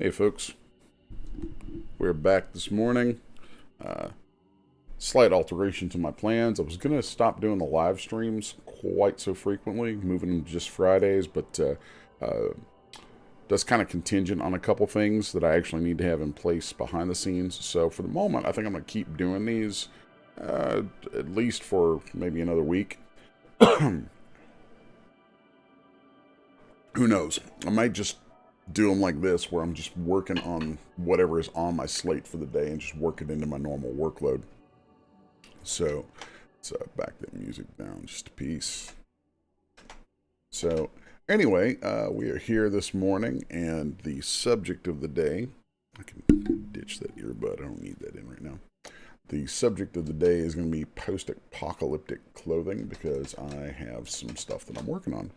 Hey folks, we're back this morning. Slight alteration to my plans. I was going to stop doing the live streams quite so frequently, moving them to just Fridays, but that's kind of contingent on a couple things that I actually need to have in place behind the scenes. So for the moment, I think I'm going to keep doing these at least for maybe another week. Who knows? I might just do them like this, where I'm just working on whatever is on my slate for the day and just work it into my normal workload. So let's back that music down just a piece. So anyway, we are here this morning, and the subject of the day, I can ditch that earbud, I don't need that in right now. The subject of the day is going to be post-apocalyptic clothing, because I have some stuff that I'm working on.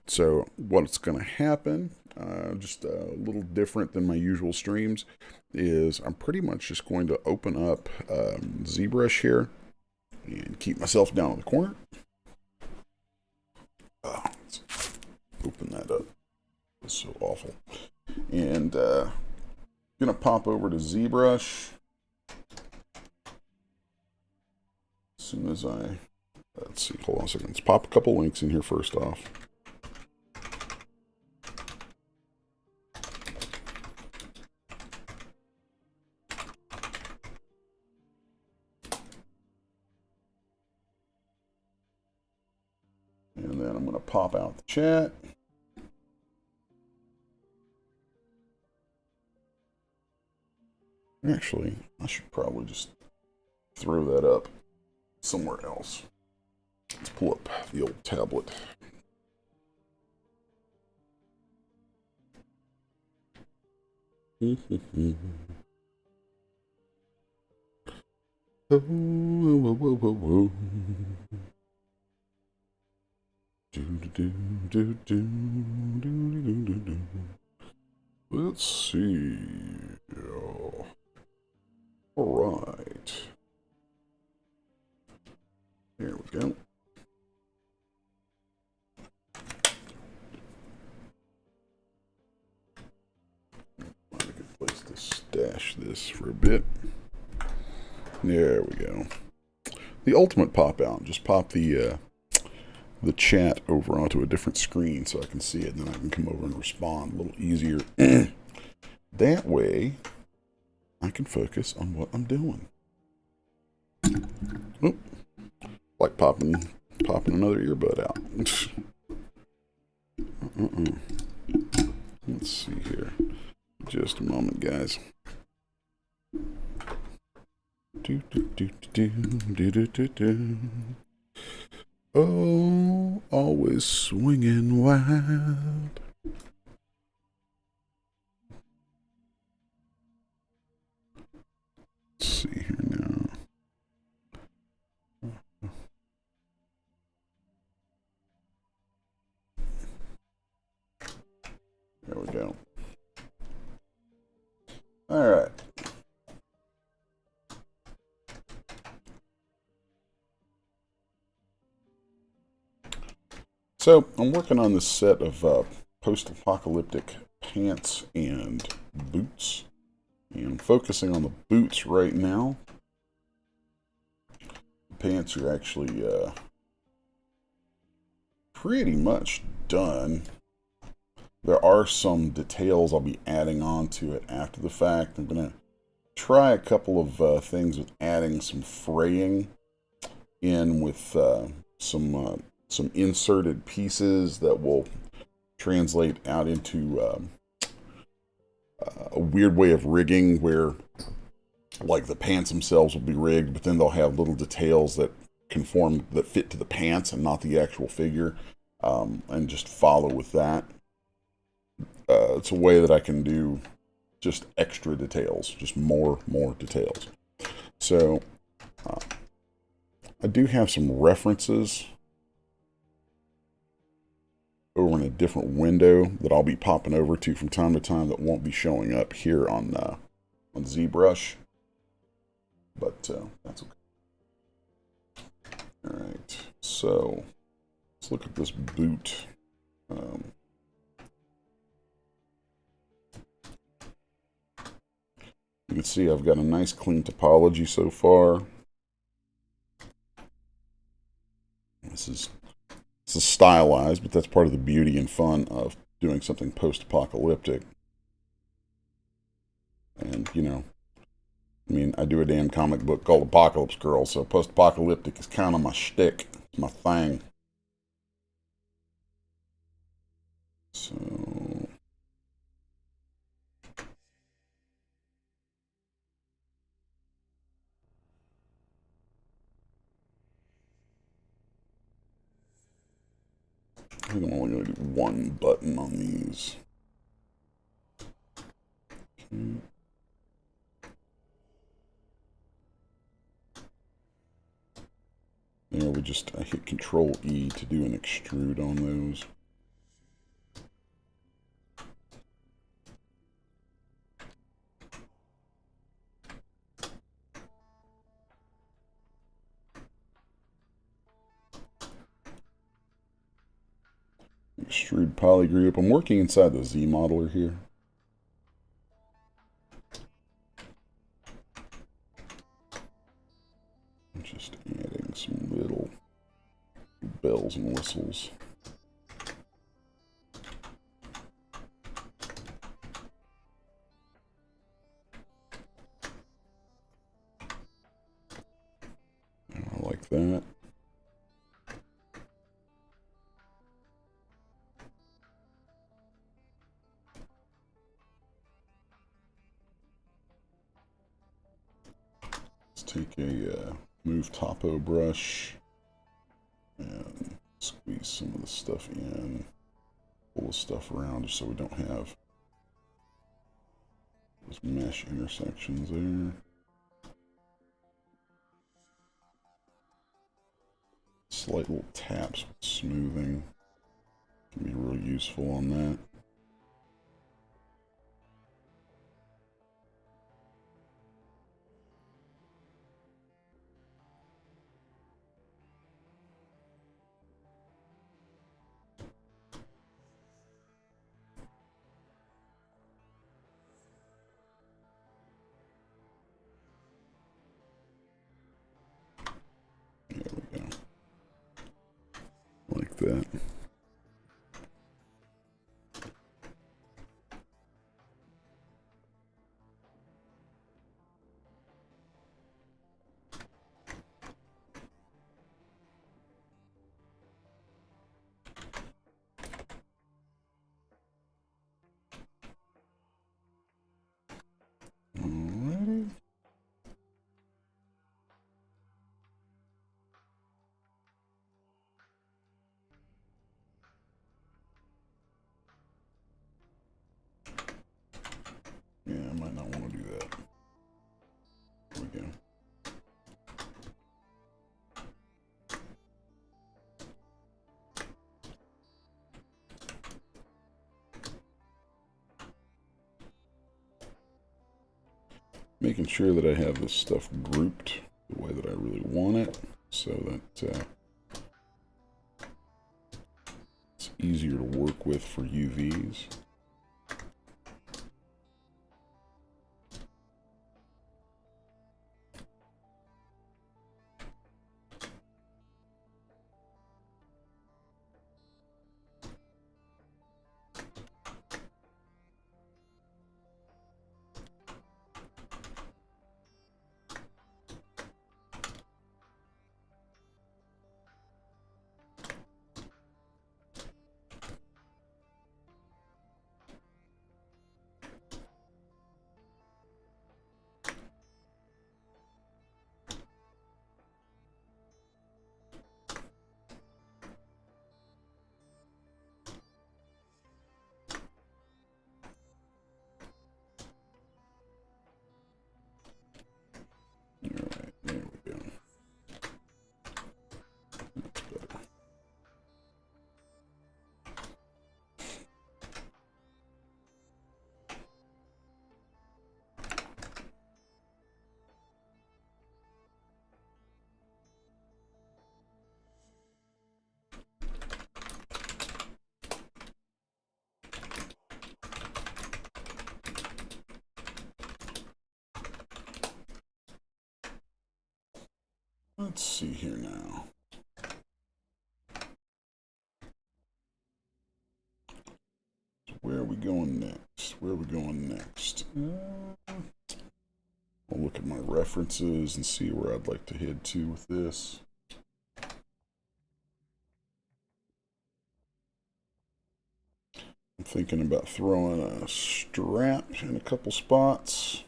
So what's going to happen, just a little different than my usual streams, is I'm pretty much just going to open up Zbrush here and keep myself down in the corner. Let's open that up. It's so awful. And going to pop over to Zbrush. As soon as let's see, hold on a second. Let's pop a couple links in here first off. And then I'm going to pop out the chat. Actually, I should probably just throw that up somewhere else. Let's pull up the old tablet. Let's see. All right. There we go. Find a good place to stash this for a bit. There we go. The ultimate pop out. Just pop the chat over onto a different screen so I can see it, and then I can come over and respond a little easier. That way, I can focus on what I'm doing. Oop. Like popping another earbud out. Let's see here. Just a moment, guys. Oh, always swinging wild. Let's see here now. There we go. All right. So I'm working on this set of post-apocalyptic pants and boots. And I'm focusing on the boots right now. The pants are actually pretty much done. There are some details I'll be adding on to it after the fact. I'm going to try a couple of things with adding some fraying in with some inserted pieces that will translate out into a weird way of rigging where, like, the pants themselves will be rigged, but then they'll have little details that that fit to the pants and not the actual figure, and just follow with that. It's a way that I can do just extra details, just more details. So I do have some references over in a different window that I'll be popping over to from time to time that won't be showing up here on ZBrush, but that's okay. All right, so let's look at this boot. can see, I've got a nice clean topology so far. This is stylized, but that's part of the beauty and fun of doing something post-apocalyptic. And, you know, I mean, I do a damn comic book called Apocalypse Girl, so post-apocalyptic is kind of my shtick. It's my thing. So... I think I'm only going to do one button on these. Okay. There, I hit Control E to do an extrude on those. Extrude polygroup. I'm working inside the Z modeler here. I'm just adding some little bells and whistles. I like that. Let's take a move topo brush and squeeze some of the stuff in, pull the stuff around just so we don't have those mesh intersections there. Slight little taps with smoothing can be real useful on that. There we go. Like that. Alrighty. Yeah, I might not want to do that. There we go. Making sure that I have this stuff grouped the way that I really want it, so that it's easier to work with for UVs. Let's see here now. So where are we going next? Where are we going next? I'll look at my references and see where I'd like to head to with this. I'm thinking about throwing a strap in a couple spots.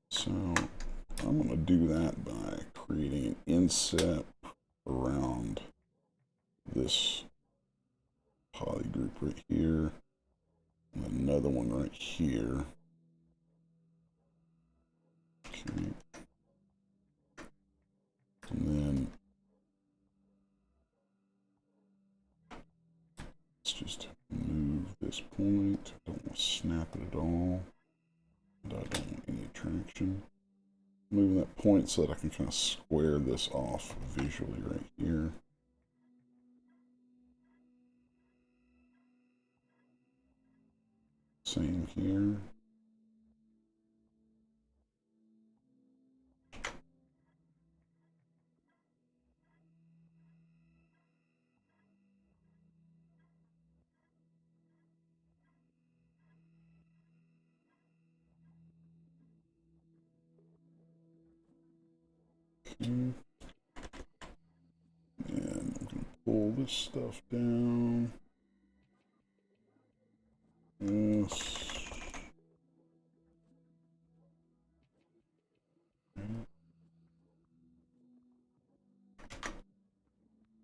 So I'm going to do that by creating an inset around this poly group right here, and another one right here. Okay. And then let's just move this point. I don't want to snap it at all. And I don't want any traction. Moving that point so that I can kind of square this off visually right here. Same here. Okay. And I'm going to pull this stuff down. Yes.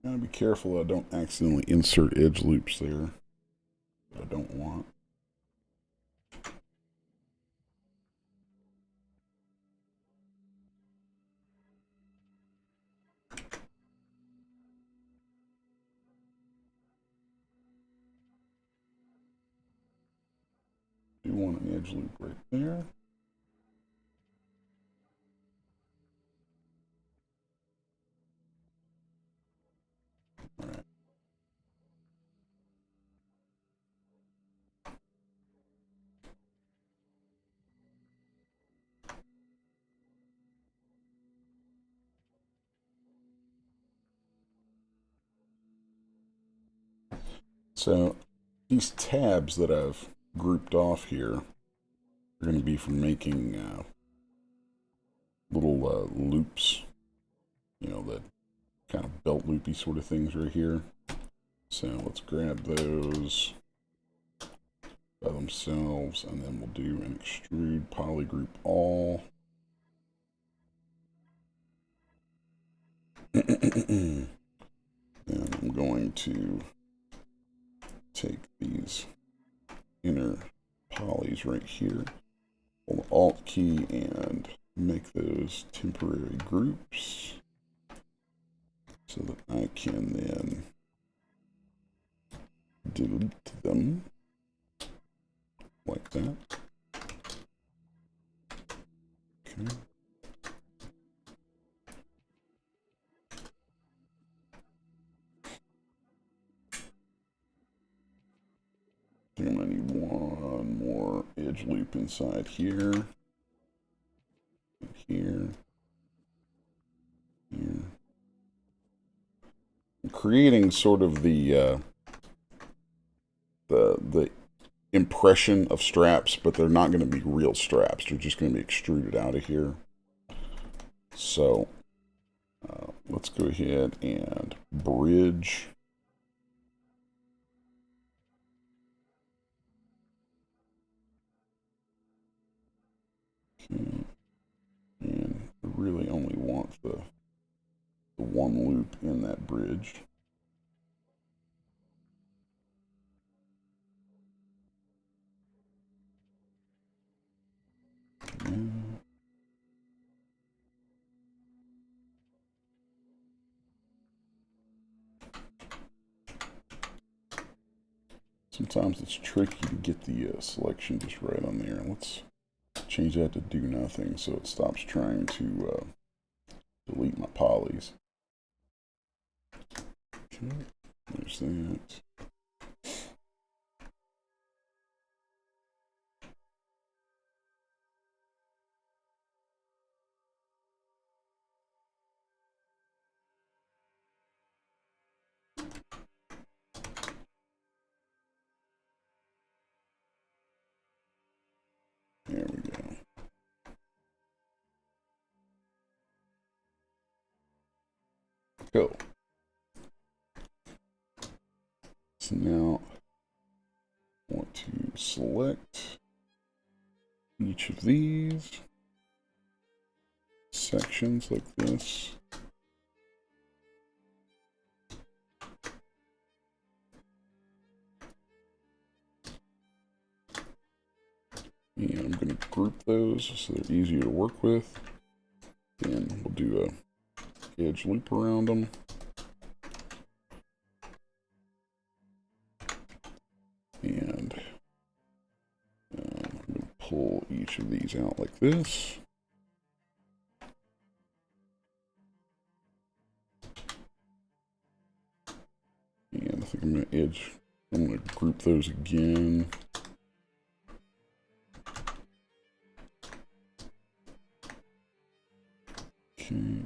Gotta be careful I don't accidentally insert edge loops there that I don't want. Do want an edge loop right there. All right. So these tabs that I've grouped off here are going to be for making little loops, you know, that kind of belt loopy sort of things right here. So let's grab those by themselves, and then we'll do an extrude poly group all. And I'm going to take these inner polys right here, hold the Alt key, and make those temporary groups so that I can then delete them like that. Okay. I think I'm going to need one more edge loop inside here, here, here. I'm creating sort of the impression of straps, but they're not going to be real straps. They're just going to be extruded out of here. So let's go ahead and bridge. Okay. And I really only want the one loop in that bridge. Sometimes it's tricky to get the selection just right on there. Let's change that to do nothing so it stops trying to delete my polys. Okay, there's that. Go. So now I want to select each of these sections like this. And I'm going to group those so they're easier to work with. And we'll do a edge loop around them. And I'm going to pull each of these out like this. And I think I'm going to group those again. Okay.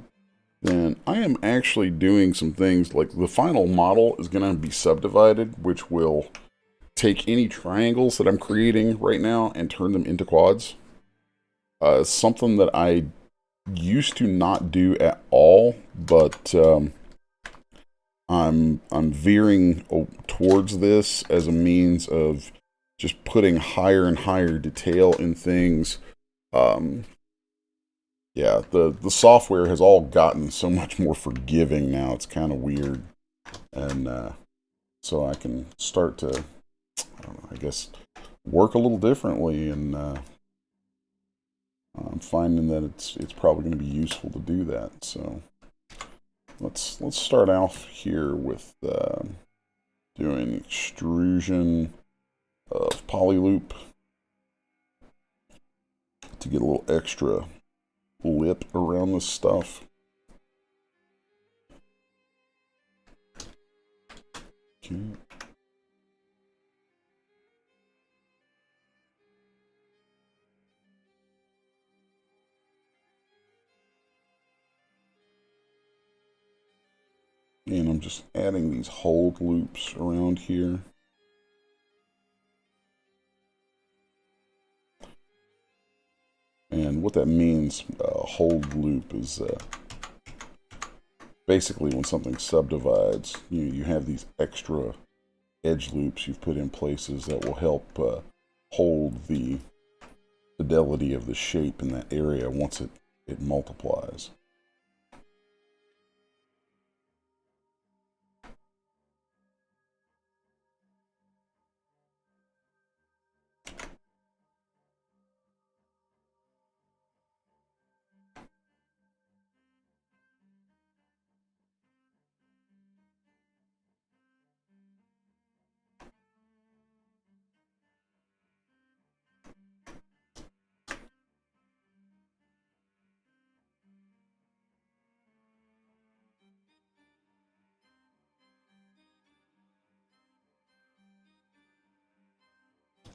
Then I am actually doing some things like the final model is going to be subdivided, which will take any triangles that I'm creating right now and turn them into quads. Something that I used to not do at all, but I'm veering towards this as a means of just putting higher and higher detail in things. Yeah, the software has all gotten so much more forgiving now. It's kind of weird, and so I can start to, I don't know, I guess, work a little differently, and I'm finding that it's probably going to be useful to do that. So let's start off here with doing extrusion of polyloop to get a little extra lip around this stuff. Okay. And I'm just adding these hold loops around here. And what that means, hold loop, is basically when something subdivides, you have these extra edge loops you've put in places that will help hold the fidelity of the shape in that area once it multiplies.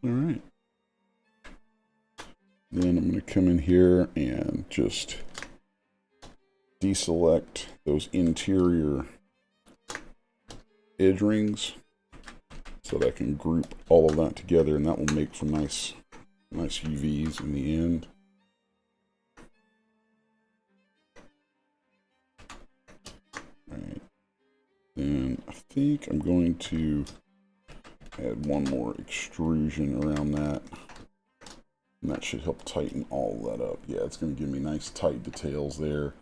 All right. Then I'm going to come in here and just deselect those interior edge rings so that I can group all of that together, and that will make for nice UVs in the end. All right. Then I think I'm going to add one more extrusion around that, and that should help tighten all that up. Yeah, it's going to give me nice tight details there.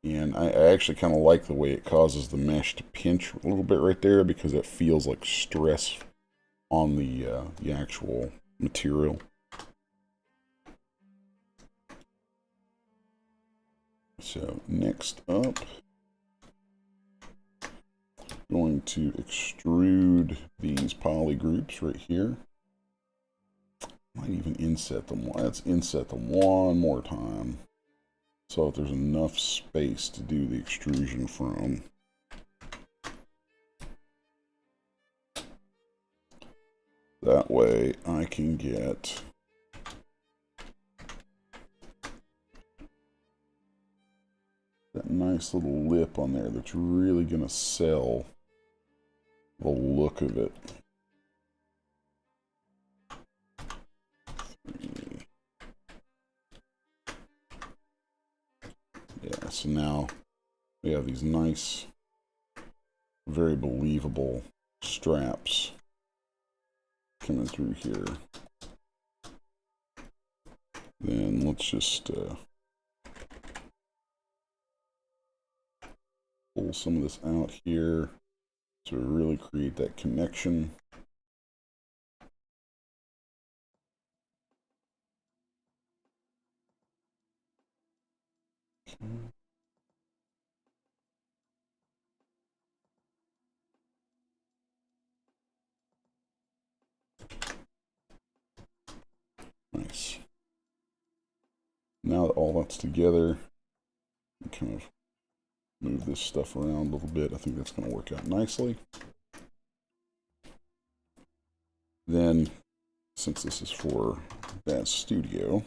And I actually kind of like the way it causes the mesh to pinch a little bit right there, because it feels like stress on the actual material. So next up, I'm going to extrude these poly groups right here. Might even inset them. Let's inset them one more time, so that there's enough space to do the extrusion from. That way I can get that nice little lip on there that's really going to sell the look of it. Yeah, so now we have these nice very believable straps coming through here. Then let's just pull some of this out here to really create that connection. Okay. Nice. Now that all that's together, kind of move this stuff around a little bit. I think that's going to work out nicely. Then, since this is for Manga Studio,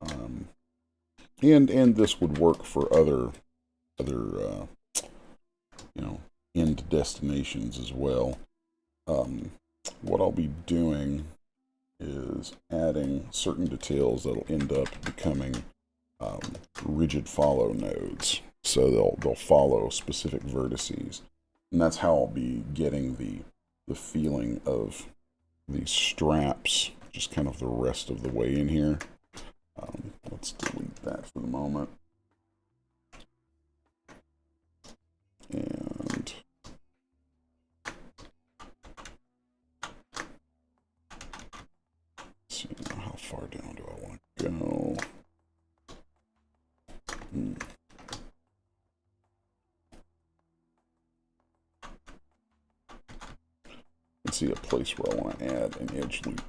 and this would work for other end destinations as well. What I'll be doing is adding certain details that'll end up becoming rigid follow nodes. So they'll follow specific vertices, and that's how I'll be getting the feeling of these straps just kind of the rest of the way in here. Let's delete that for the moment. And let's see now, how far down do I want to go? Let's see a place where I want to add an edge loop.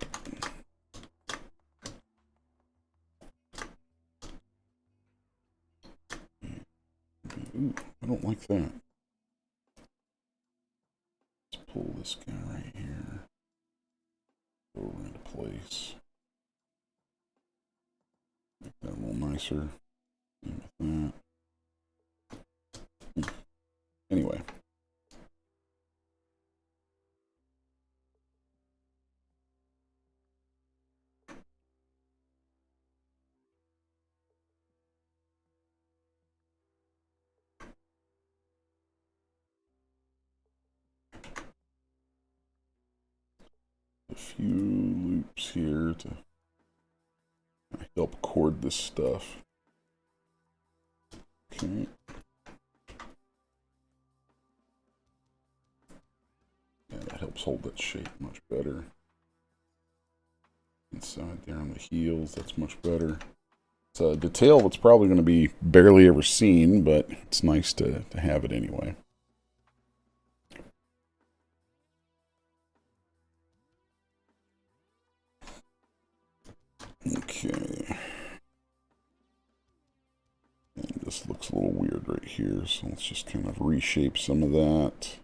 Ooh, I don't like that. Let's pull this guy right here over into place. Make that a little nicer. With that. Anyway. A few loops here to help cord this stuff. Okay. Yeah, that helps hold that shape much better. Inside there on the heels, that's much better. It's a detail that's probably going to be barely ever seen, but it's nice to have it anyway. Okay. And this looks a little weird right here, so let's just kind of reshape some of that.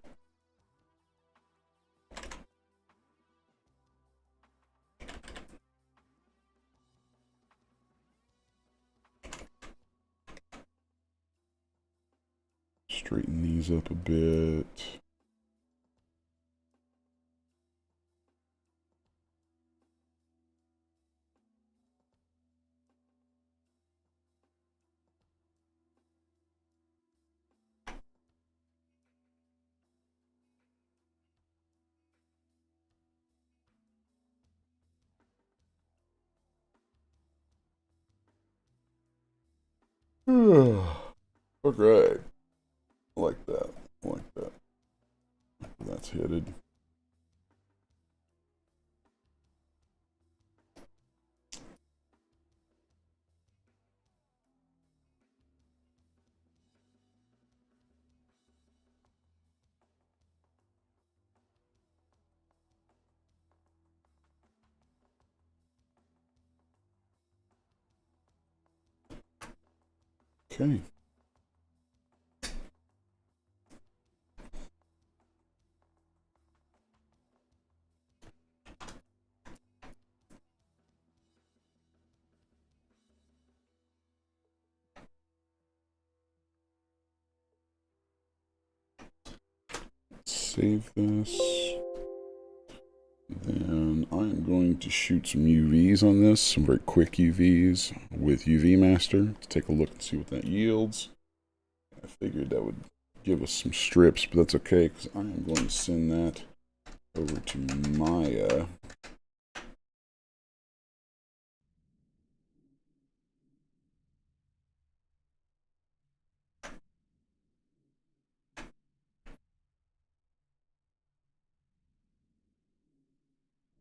Straighten these up a bit. Okay. Like that. Like that. That's headed. Okay. Save this. Then I'm going to shoot some UVs on this, some very quick UVs with UV Master to take a look and see what that yields. I figured that would give us some strips, but that's okay because I am going to send that over to Maya.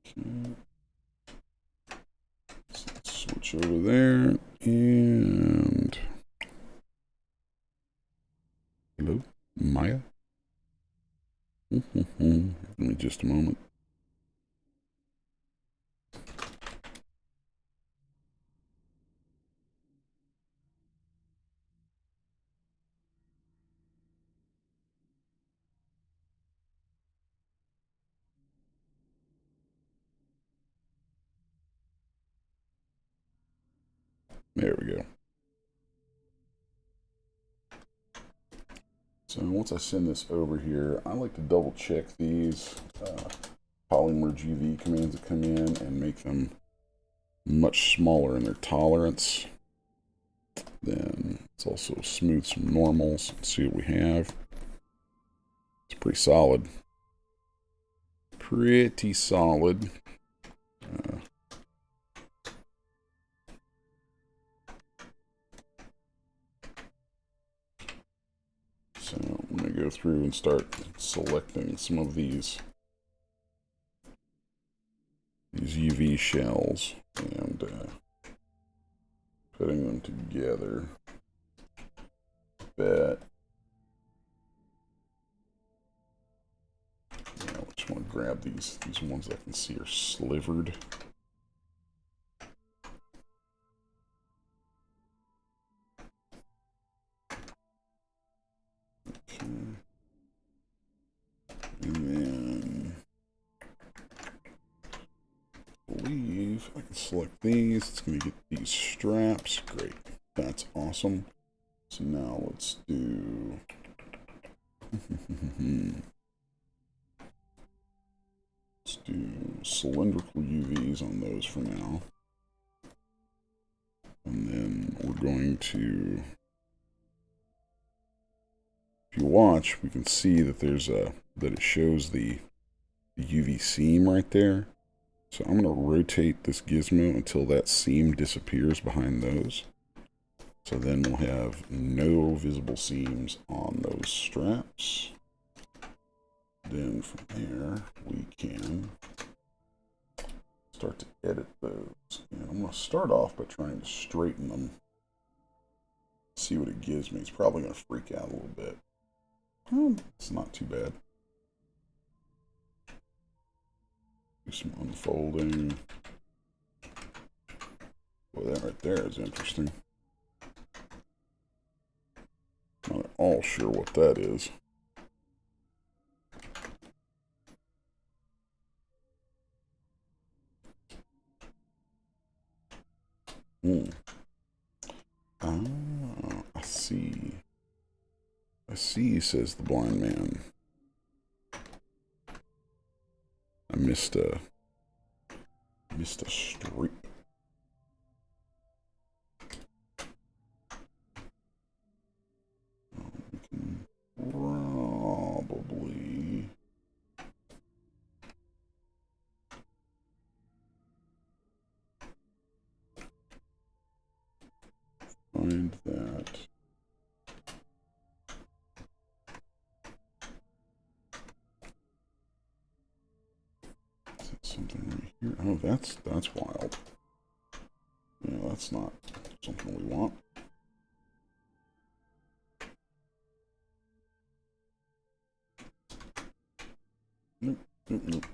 Okay. So let's switch over there and hello, Maya. Give me just a moment. There we go. So once I send this over here, I like to double check these polymerge UV commands that come in and make them much smaller in their tolerance. Then let's also smooth some normals and see what we have. It's pretty solid. Pretty solid. So I'm going to go through and start selecting some of these UV shells and putting them together. Bet. I just want to grab these ones that I can see are slivered. Okay. And then I believe I can select these. It's going to get these straps. Great. That's awesome. So now let's do let's do cylindrical UVs on those for now. And then we're going to, if you watch, we can see that there's a, that it shows the UV seam right there. So I'm going to rotate this gizmo until that seam disappears behind those. So then we'll have no visible seams on those straps. Then from there, we can start to edit those. And I'm going to start off by trying to straighten them. See what it gives me. It's probably going to freak out a little bit. It's not too bad. Do some unfolding. Boy, that right there is interesting. Not at all sure what that is. Ah, I see. I see, says the blind man. I missed a streak. We can probably find that. Is that something right here? Oh, that's wild. Yeah, that's not something we want. Nope, nope, nope.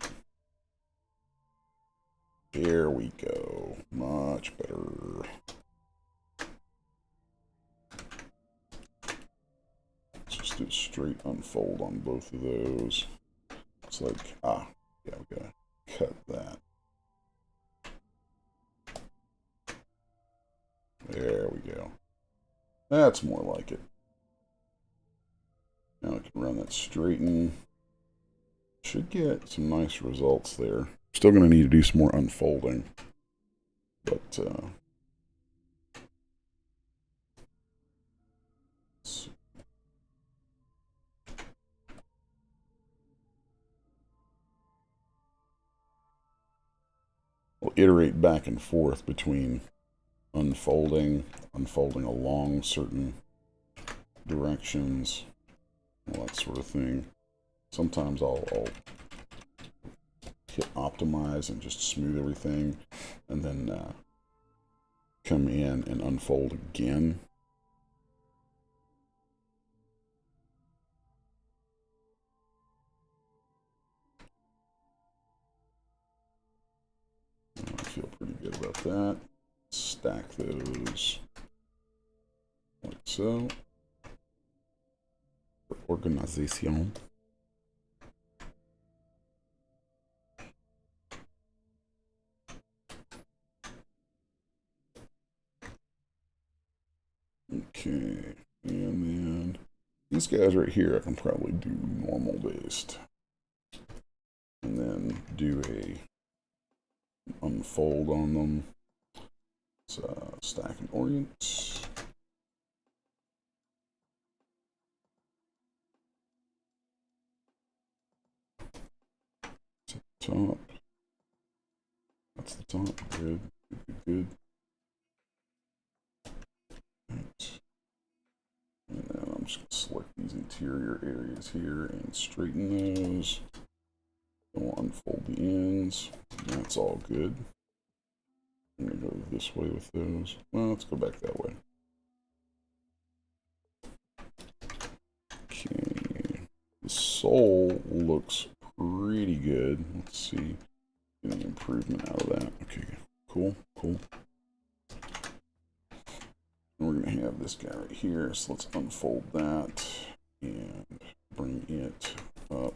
There we go. Much better. Let's just do a straight unfold on both of those. It's like, yeah, we gotta cut that. There we go. That's more like it. Now I can run that straighten. Should get some nice results there. Still going to need to do some more unfolding. But, iterate back and forth between unfolding along certain directions, all that sort of thing. Sometimes I'll hit optimize and just smooth everything, and then come in and unfold again. I feel pretty good about that. Stack those like so. For organization. Okay, and then these guys right here I can probably do normal based. And then do a unfold on them. So stack and orient. Top. That's the top. Good. Good. Right. And then I'm just going to select these interior areas here and straighten those. And we'll unfold the ends. That's all good. I'm going to go this way with those. Well, let's go back that way. Okay. The sole looks pretty good. Let's see. Getting improvement out of that. Okay, cool. And we're going to have this guy right here. So let's unfold that and bring it up.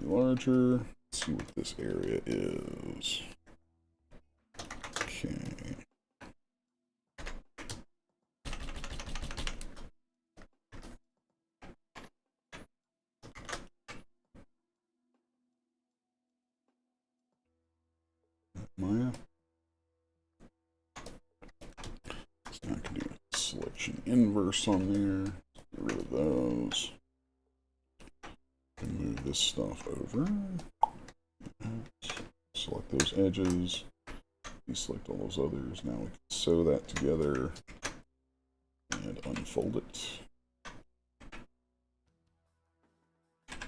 Larger. Let's see what this area is. Okay. Maya. So now I can do a selection inverse on there. Get rid of those. And move this stuff over. Select those edges. Deselect all those others. Now we can sew that together and unfold it.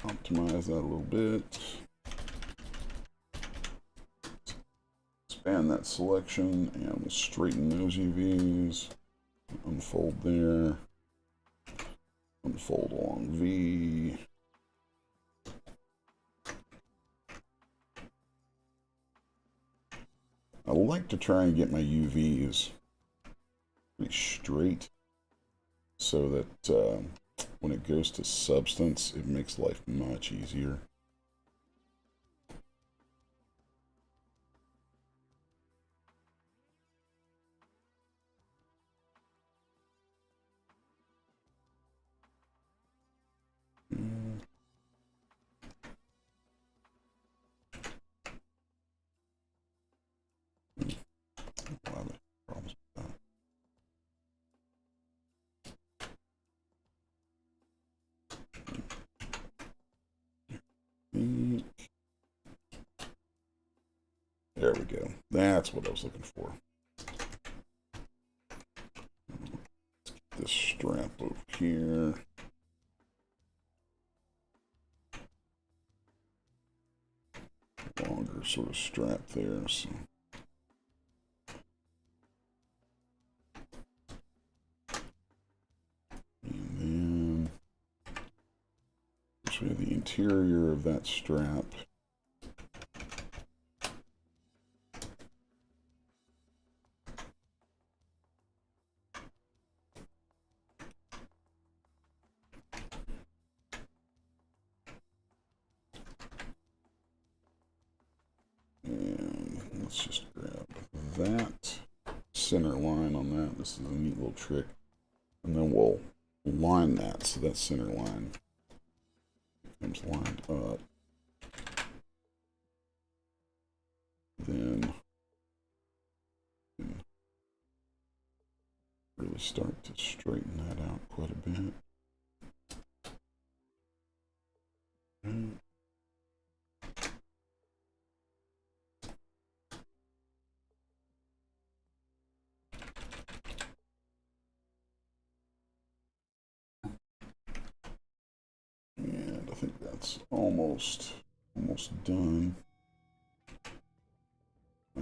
Optimize that a little bit. Expand that selection and we'll straighten those UVs. Unfold there. Unfold along V. I like to try and get my UVs pretty straight so that when it goes to substance, it makes life much easier. There we go. That's what I was looking for. Let's get this strap over here. Longer sort of strap there. So. And then we have the interior of that strap. let's just grab that center line on that. This is a neat little trick. And then we'll line that so that center line becomes lined up. Then really start to straighten that out quite a bit. And I think that's almost done.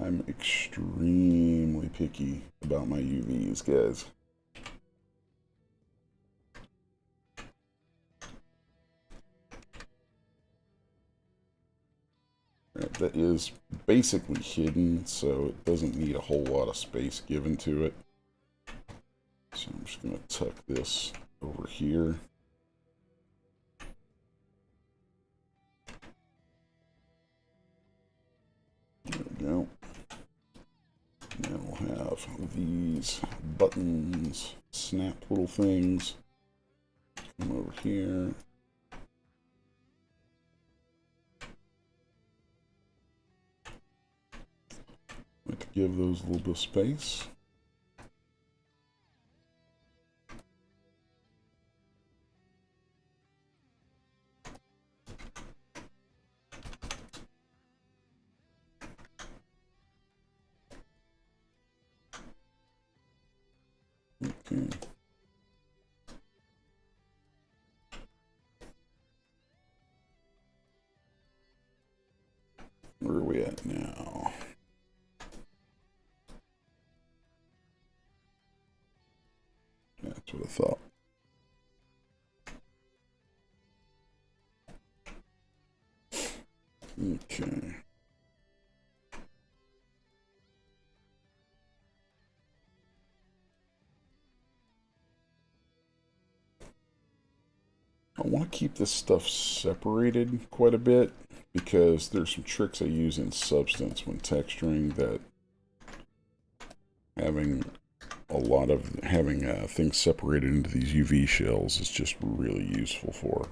I'm extremely picky about my UVs, guys. That is basically hidden, so it doesn't need a whole lot of space given to it. So I'm just going to tuck this over here. There we go. And then we'll have these buttons, snap little things. Come over here. Like to give those a little bit of space. Okay. Where are we at now? That's what I thought. Okay. I want to keep this stuff separated quite a bit because there's some tricks I use in Substance when texturing that having things separated into these UV shells is just really useful for.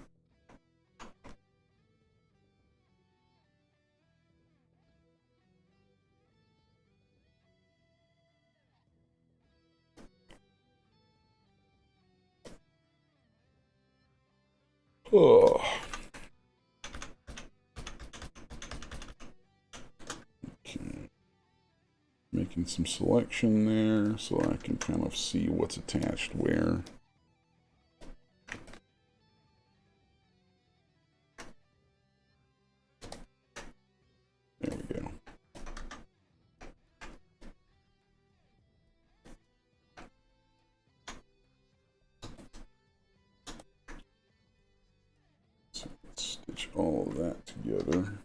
Oh. Okay. Making some selection there so I can kind of see what's attached where. There we go. So let's stitch all of that together.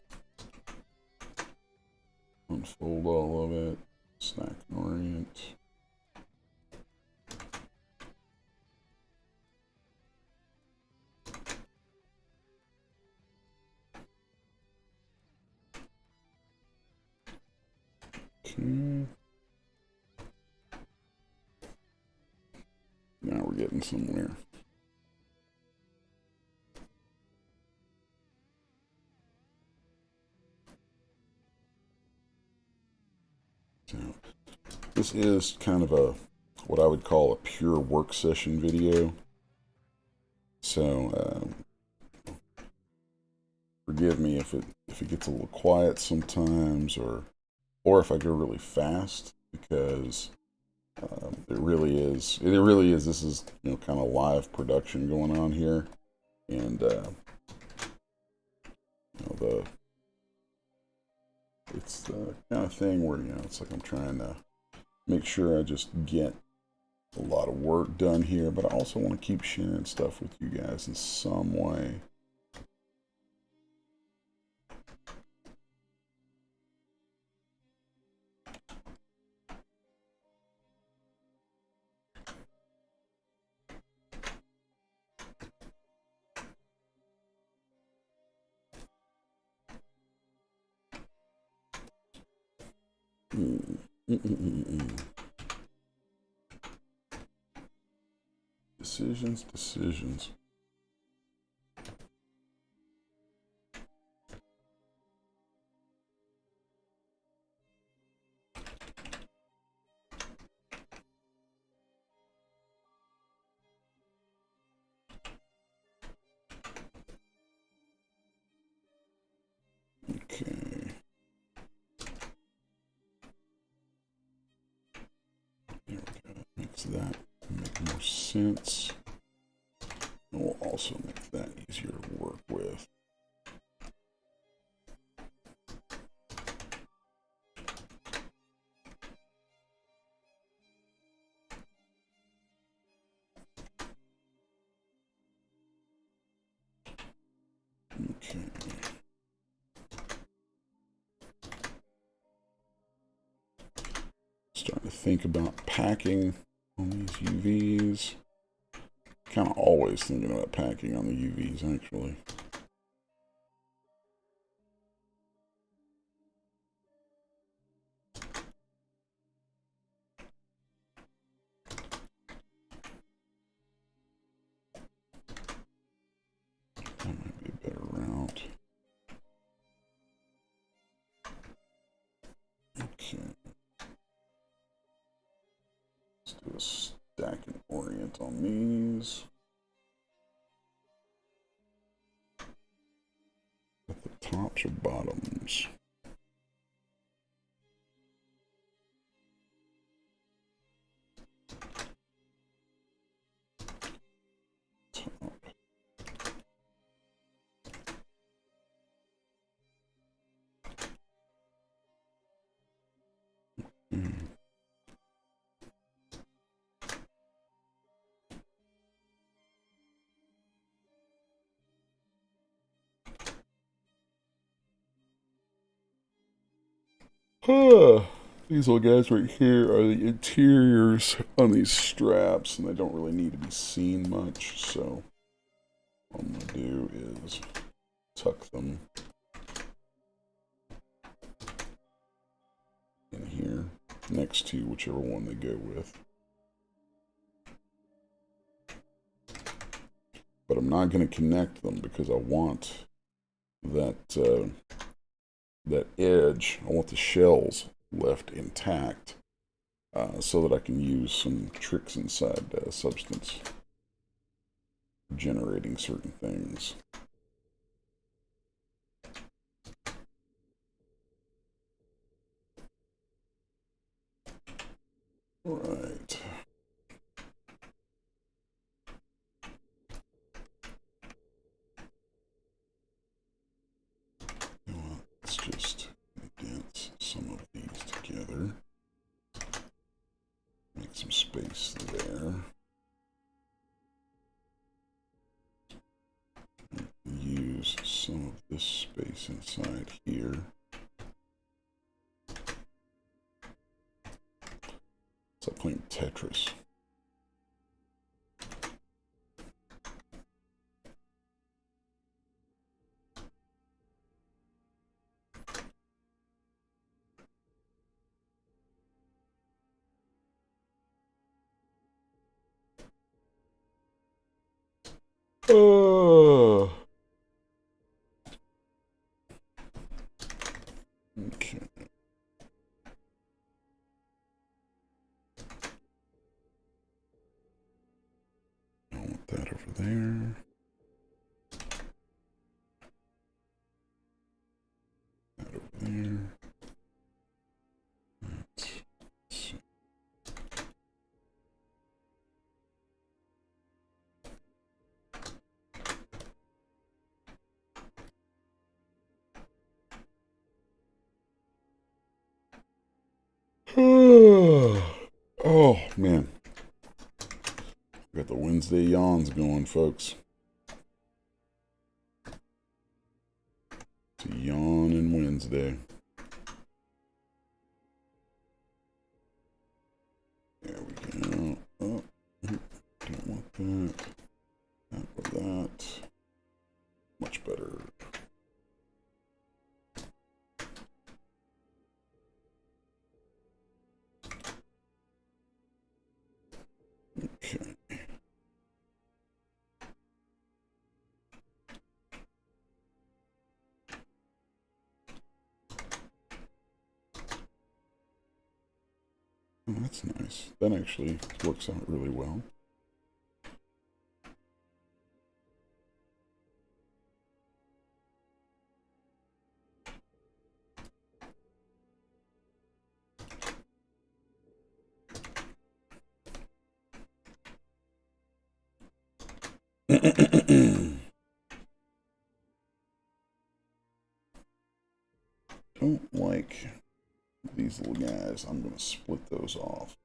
Unfold all of it. Stack and orient. Okay. Now we're getting somewhere. So this is kind of what I would call a pure work session video. So forgive me if it gets a little quiet sometimes, or if I go really fast, because it really is. This is kind of live production going on here, and it's the kind of thing where it's like I'm trying to make sure I just get a lot of work done here, but I also want to keep sharing stuff with you guys in some way. Decisions. Okay. There we go. Makes that make more sense. And we'll also make that easier to work with. Okay. Starting to think about packing on these UVs. Kind of always thinking about packing on the UVs, actually. That might be a better route. Okay. Let's do a stack and orient on these. At the tops or bottoms? Top. These little guys right here are the interiors on these straps, and they don't really need to be seen much, so what I'm going to do is tuck them in here next to whichever one they go with. But I'm not going to connect them because I want that that edge, I want the shells left intact so that I can use some tricks inside Substance for generating certain things. Right. Let's just condense some of these together. Make some space there. Use some of this space inside here. It's like playing Tetris. Oh. Okay. I want that over there. That over there. Let's see. Oh, man. Got the Wednesday yawns going, folks. It's a yawning Wednesday. There we go. Oh, don't want that. Not for that. Much better. that's nice. That actually works out really well. Don't like these little guys. I'm going to split those off.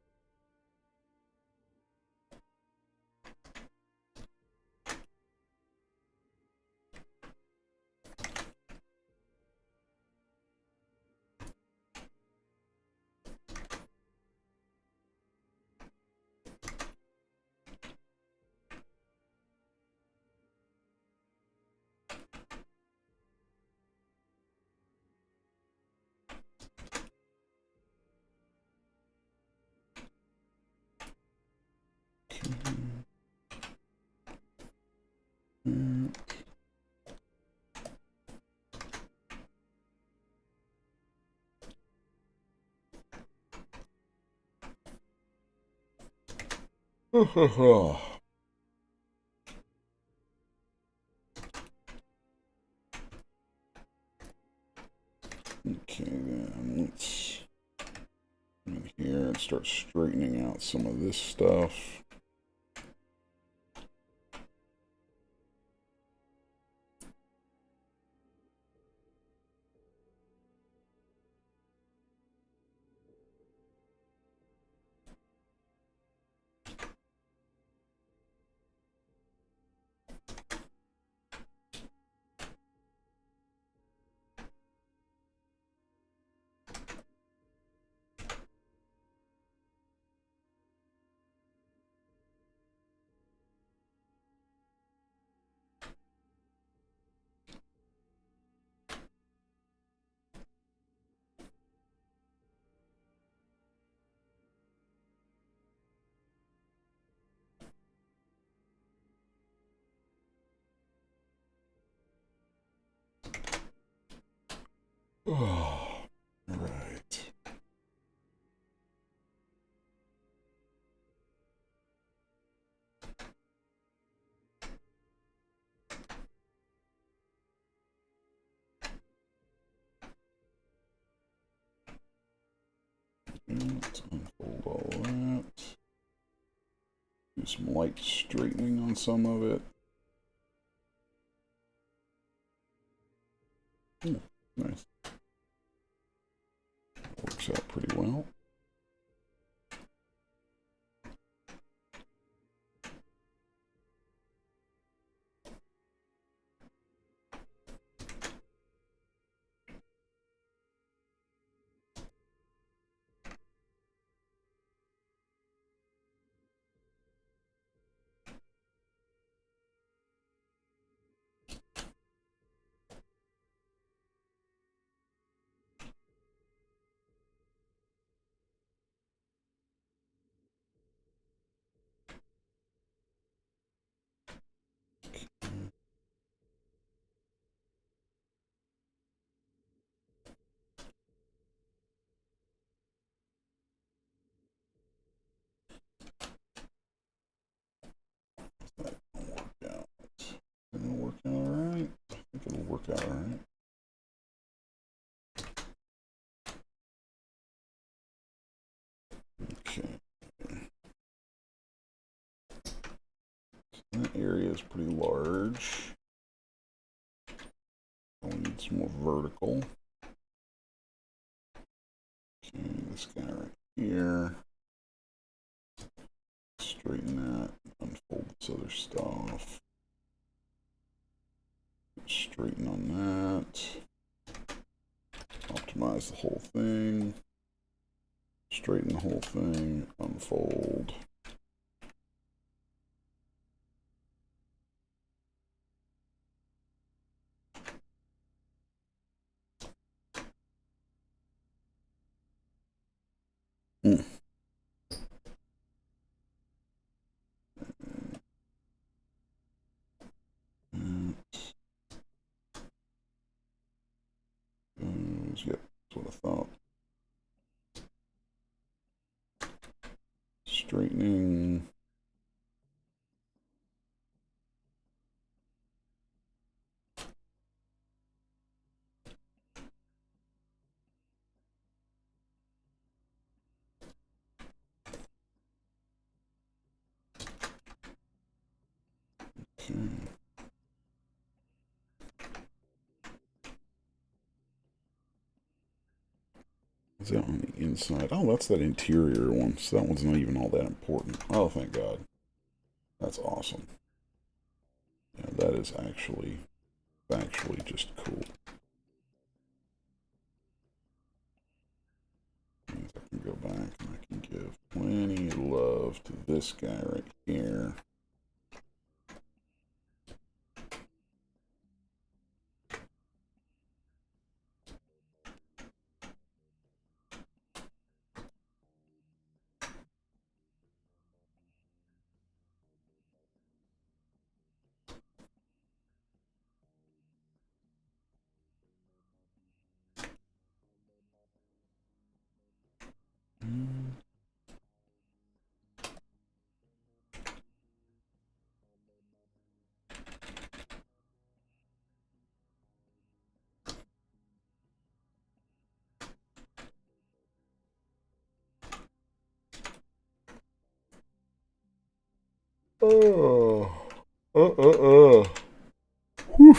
Okay, then let's come in here and start straightening out some of this stuff. Oh, right. Let's unfold all that. Do some light straightening on some of it. Nice. Works out pretty well. It'll work out alright. I think it'll work out alright. Okay. That area is pretty large. We need some more vertical. Okay, this guy right here. Straighten that. Unfold this other stuff. Straighten on that. Optimize the whole thing. Straighten the whole thing. Unfold. Yep, that's what I thought. Okay. Is that on the inside? Oh, that's that interior one. So that one's not even all that important. Oh, thank God. That's awesome. Yeah, that is actually just cool. Means I can go back and I can give plenty of love to this guy right here. Oh. Whew.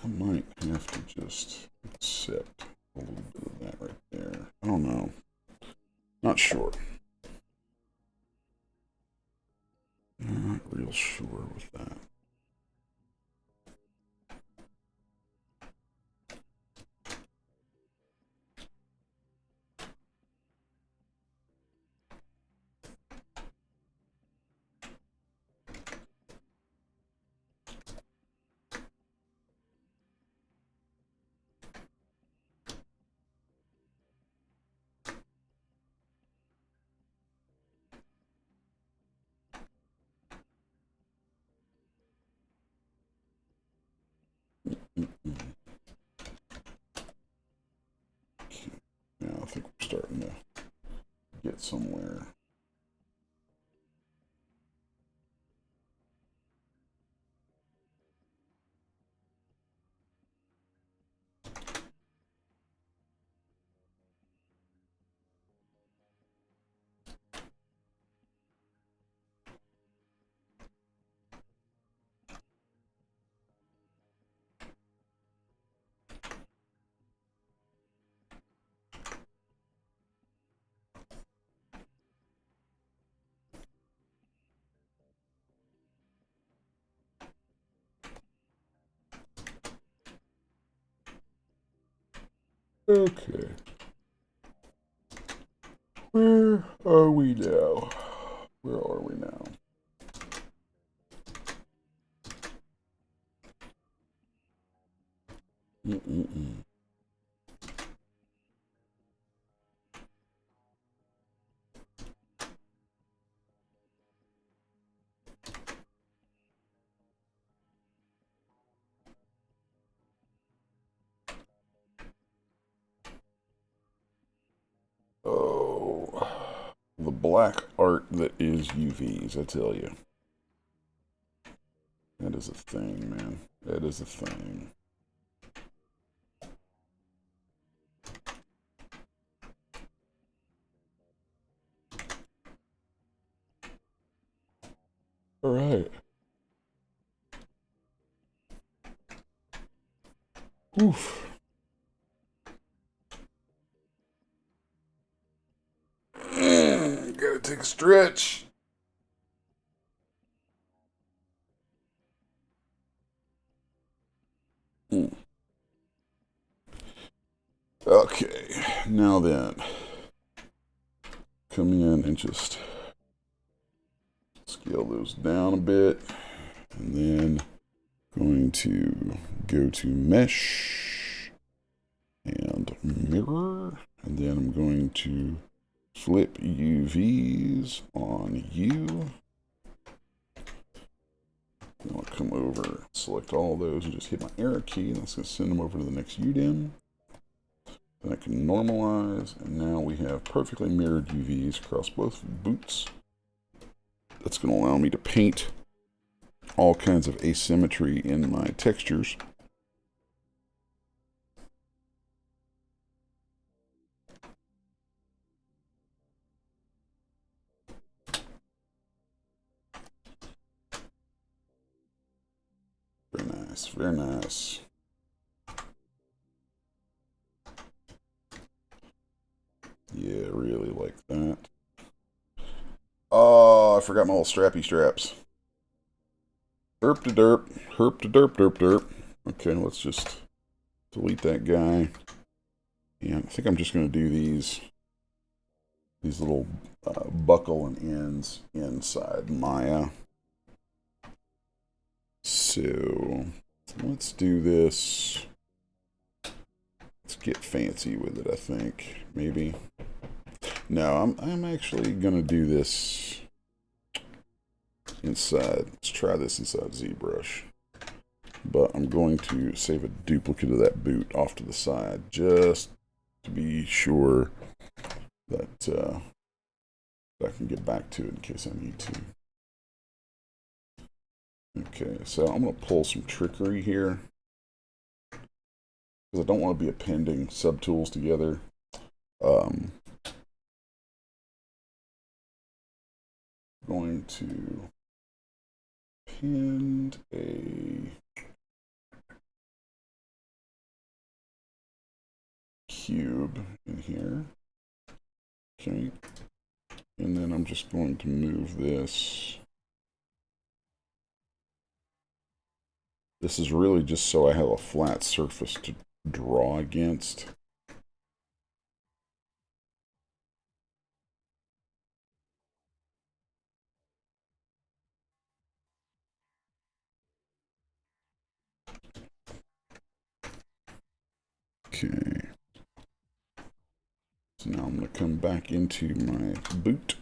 I might have to just accept a little bit of that right there. I don't know. Not sure. Not real sure with that. Yeah, I think we're starting to get somewhere. Okay. Where are we now? Where are we now? Oh, the black art that is UVs, I tell you. That is a thing, man. That is a thing. All right. Oof. Gotta take a stretch. Okay, now then, come in and just scale those down a bit, and then going to go to mesh and mirror, and then I'm going to Flip UVs on U. I'll come over, select all those, and just hit my arrow key, and that's going to send them over to the next UDIM. Then I can normalize, and now we have perfectly mirrored UVs across both boots. That's going to allow me to paint all kinds of asymmetry in my textures. Very nice, very nice. Yeah, really like that. Oh, I forgot my little strappy straps. Herp to derp, herp to derp, derp, derp. Okay, let's just delete that guy. And I think I'm just going to do these little buckle and ends inside Maya. So let's do this. Let's get fancy with it, I think. Maybe. No, I'm actually going to do this inside. Let's try this inside ZBrush. But I'm going to save a duplicate of that boot off to the side just to be sure that I can get back to it in case I need to. Okay, so I'm going to pull some trickery here because I don't want to be appending subtools together. Going to append a cube in here. Okay, and then I'm just going to move this. This is really just so I have a flat surface to draw against. Okay. So now I'm going to come back into my boot.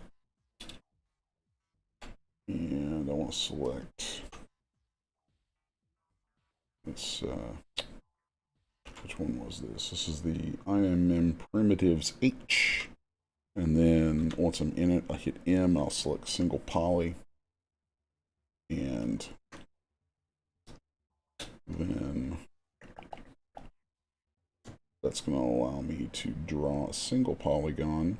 And I want to select this, which one was this? This is the IMM Primitives H. And then once I'm in it, I hit M, I'll select single poly. And then that's going to allow me to draw a single polygon.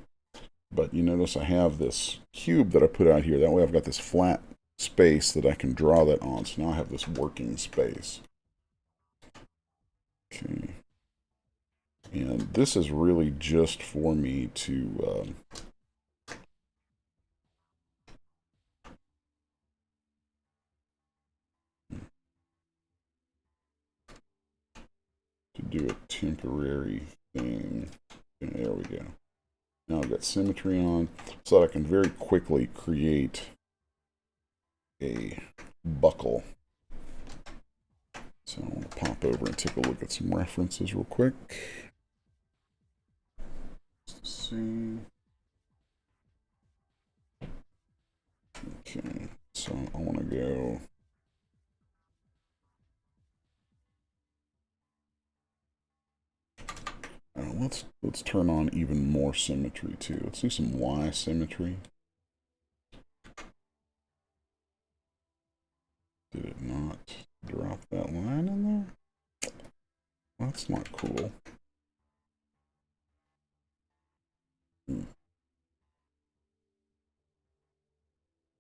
But you notice I have this cube that I put out here. That way I've got this flat space that I can draw that on. So now I have this working space. Okay. And this is really just for me to do a temporary thing. And there we go. Now I've got symmetry on so that I can very quickly create a buckle. So I'm going to pop over and take a look at some references real quick. Let's see. Okay, so I want to go. Let's turn on even more symmetry too. Let's do some Y symmetry. Did it not drop that line in there? That's not cool.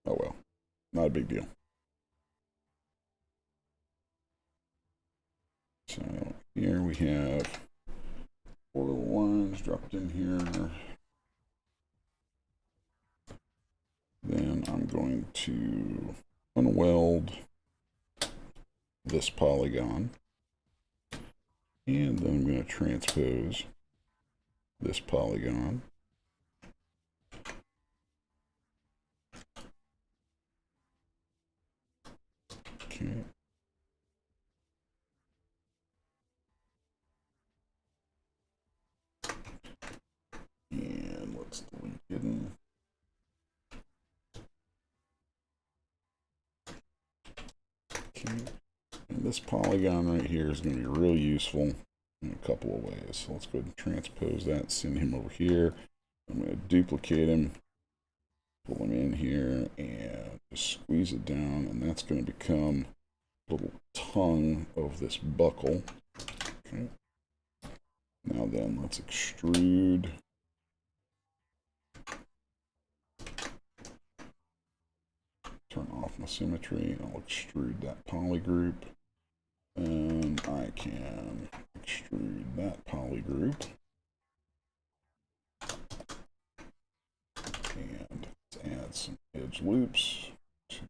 Oh well, not a big deal. So here we have 4 little lines dropped in here. Then I'm going to unweld this polygon. And then I'm going to transpose this polygon. Okay. And let's delete this polygon right here is going to be real useful in a couple of ways. So let's go ahead and transpose that, send him over here. I'm going to duplicate him, pull him in here, and just squeeze it down, and that's going to become a little tongue of this buckle. Okay. Now then, let's extrude. Turn off my symmetry. I'll extrude that poly group. And I can extrude that poly group. And let's add some edge loops. 2,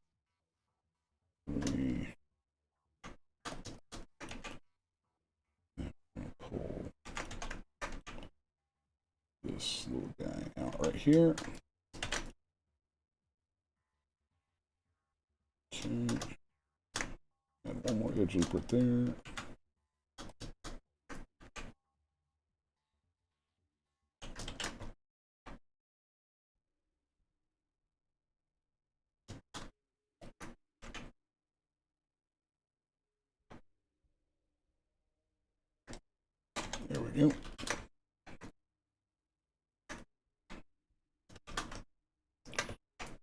3. And I'm going to pull this little guy out right here. Okay. Add one more edge loop right there. There we go.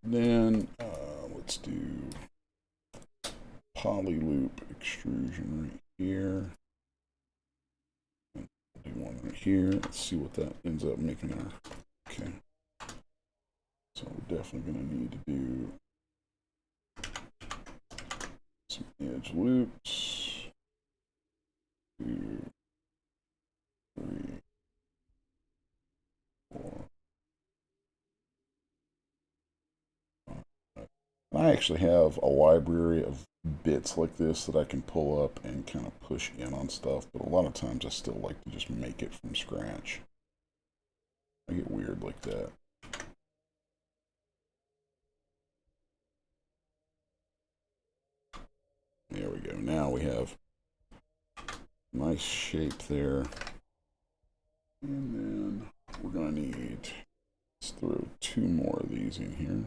Then let's do poly loop extrusion right here. And do one right here. Let's see what that ends up making our. Okay. So we're definitely going to need to do some edge loops. 2, 3, 4. I actually have a library of bits like this that I can pull up and kind of push in on stuff, but a lot of times I still like to just make it from scratch. I get weird like that. There we go. Now we have a nice shape there. And then we're going to need, let's throw 2 more of these in here.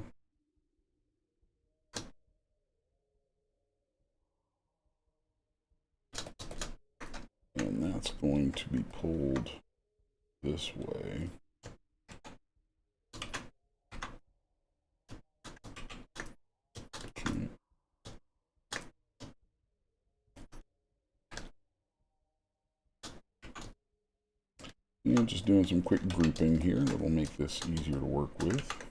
And that's going to be pulled this way. Okay. And just doing some quick grouping here that'll make this easier to work with.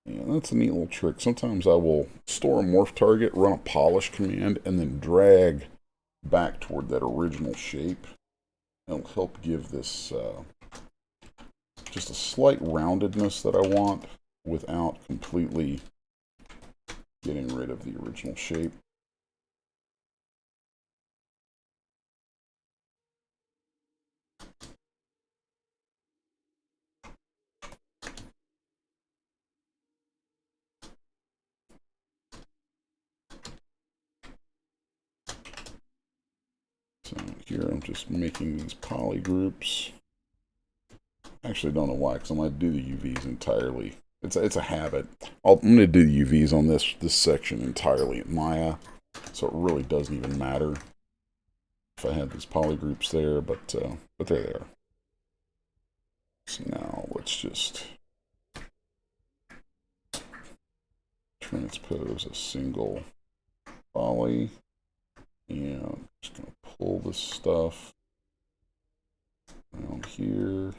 And that's a neat little trick. Sometimes I will store a morph target, run a polish command, and then drag back toward that original shape. It'll help give this just a slight roundedness that I want without completely getting rid of the original shape. So here I'm just making these poly groups. Actually, I don't know why, because I'm going to do the UVs entirely. It's a habit. I'm going to do the UVs on this section entirely in Maya, so it really doesn't even matter if I had these poly groups there, but they're there. So now let's just transpose a single poly, and I'm just going to pull this stuff around here.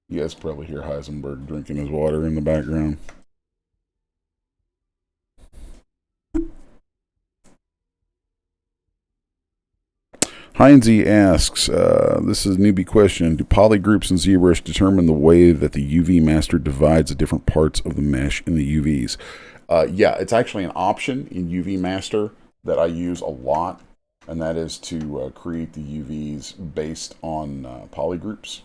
You guys probably hear Heisenberg drinking his water in the background. Heinze asks, this is a newbie question, do poly groups in Zbrush determine the way that the UV master divides the different parts of the mesh in the UVs? Yeah, it's actually an option in UV master that I use a lot, and that is to create the UVs based on poly groups.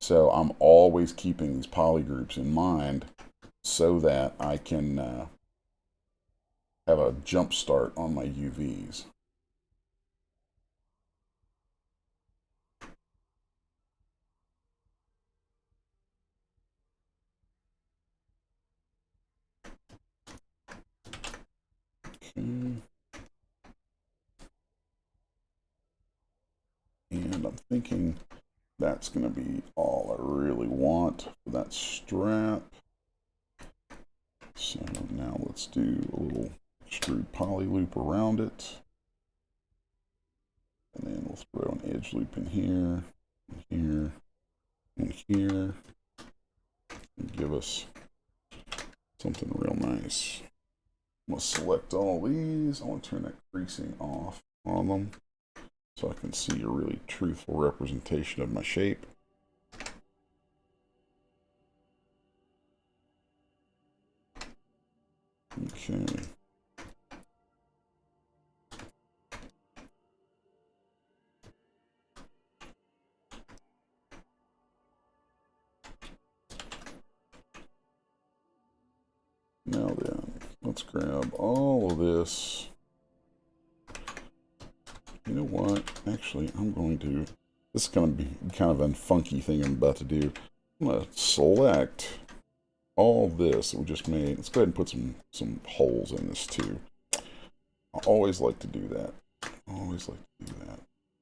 So I'm always keeping these poly groups in mind so that I can have a jump start on my UVs. Okay. And I'm thinking that's going to be all I really want for that strap. So now let's do a little extrude poly loop around it. And then we'll throw an edge loop in here, and here, and here. And give us something real nice. I'm going to select all these. I want to turn that creasing off on them so I can see a really truthful representation of my shape. Okay. Now then, let's grab all of this. You know what? Actually, I'm going to... This is going to be kind of a funky thing I'm about to do. I'm going to select all this that we just made. Let's go ahead and put some holes in this too. I always like to do that. Always like to do that.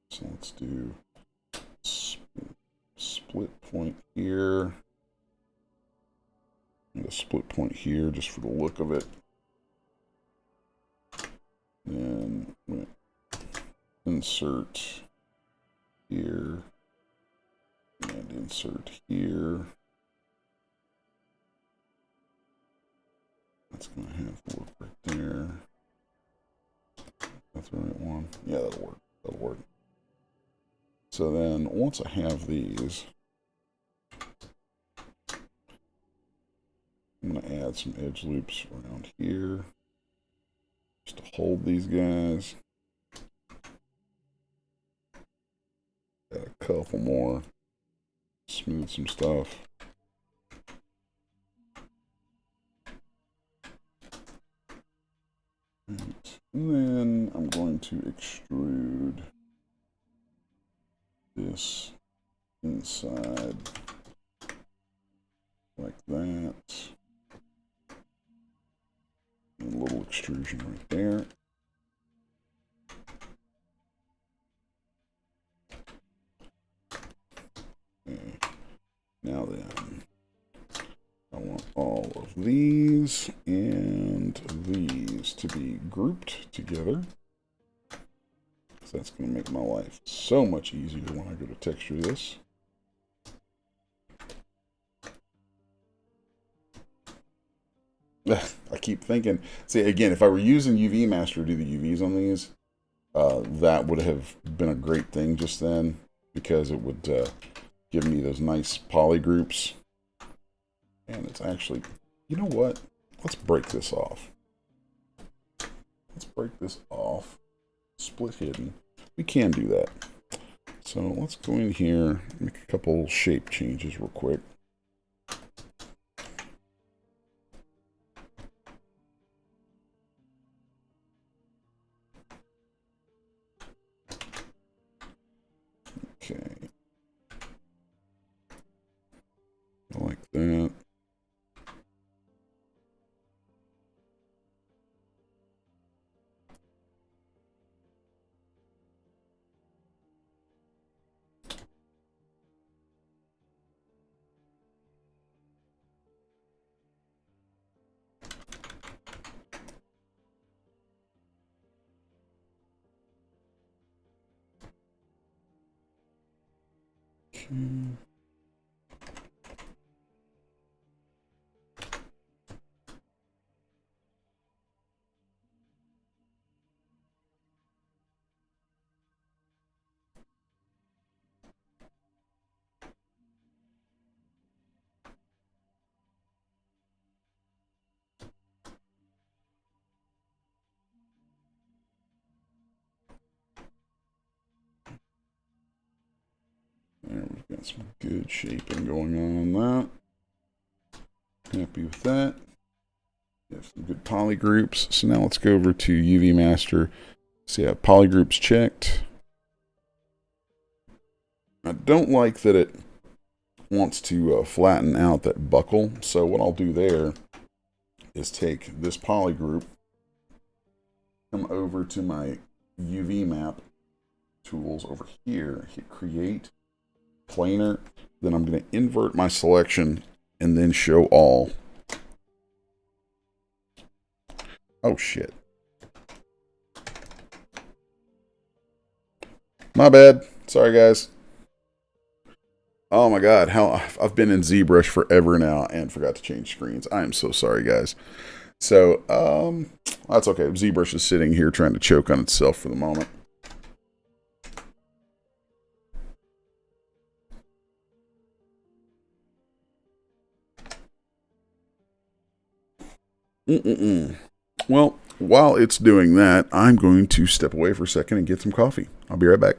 So let's do split point here. And a split point here just for the look of it. And insert here. And insert here. That's going to have to look right there. That's the right one. Yeah, that'll work. That'll work. So then, once I have these, I'm going to add some edge loops around here just to hold these guys. Add a couple more. Smooth some stuff. Right. And then I'm going to extrude this inside like that. And a little extrusion right there. Okay. Now then, I want all of these and these to be grouped together. So that's going to make my life so much easier when I go to texture this. I keep thinking, see, again, if I were using UV Master to do the UVs on these, that would have been a great thing just then, because it would give me those nice poly groups. And it's actually, you know what? Let's break this off. Let's break this off. Split hidden. We can do that. So let's go in here, make a couple shape changes real quick. Okay. Like that. Okay. There, we've got Got some good shaping going on that. Happy with that. We have some good poly groups. So now let's go over to UV Master. See, I have poly groups checked. I don't like that it wants to flatten out that buckle. So what I'll do there is take this poly group, come over to my UV map tools over here, hit create, planar, then I'm going to invert my selection and then show all. Oh shit. My bad. Sorry guys. Oh my god, how I've been in ZBrush forever now and forgot to change screens. I am so sorry guys. So, that's okay. ZBrush is sitting here trying to choke on itself for the moment. Well, while it's doing that, I'm going to step away for a second and get some coffee. I'll be right back.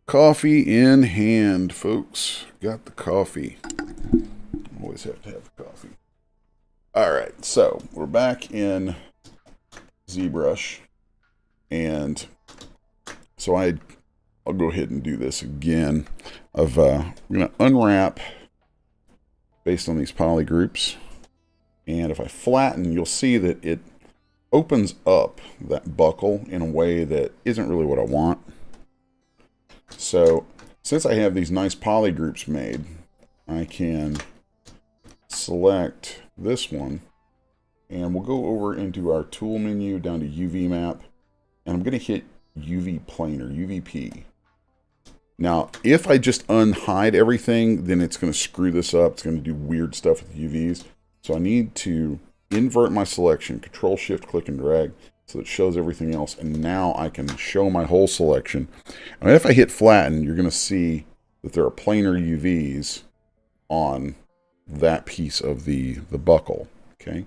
Coffee in hand, folks. Got the coffee. Always have to have the coffee. All right, so we're back in ZBrush, and so I'll go ahead and do this again. We're gonna unwrap based on these poly groups, and if I flatten, you'll see that it opens up that buckle in a way that isn't really what I want. So since I have these nice poly groups made, I can select this one and we'll go over into our tool menu down to UV map, and I'm going to hit UV planar, UVP. Now, if I just unhide everything, then it's going to screw this up. It's going to do weird stuff with UVs. So I need to invert my selection, Control Shift, click and drag, so it shows everything else. And now I can show my whole selection. And if I hit flatten, you're going to see that there are planar UVs on that piece of the buckle. Okay.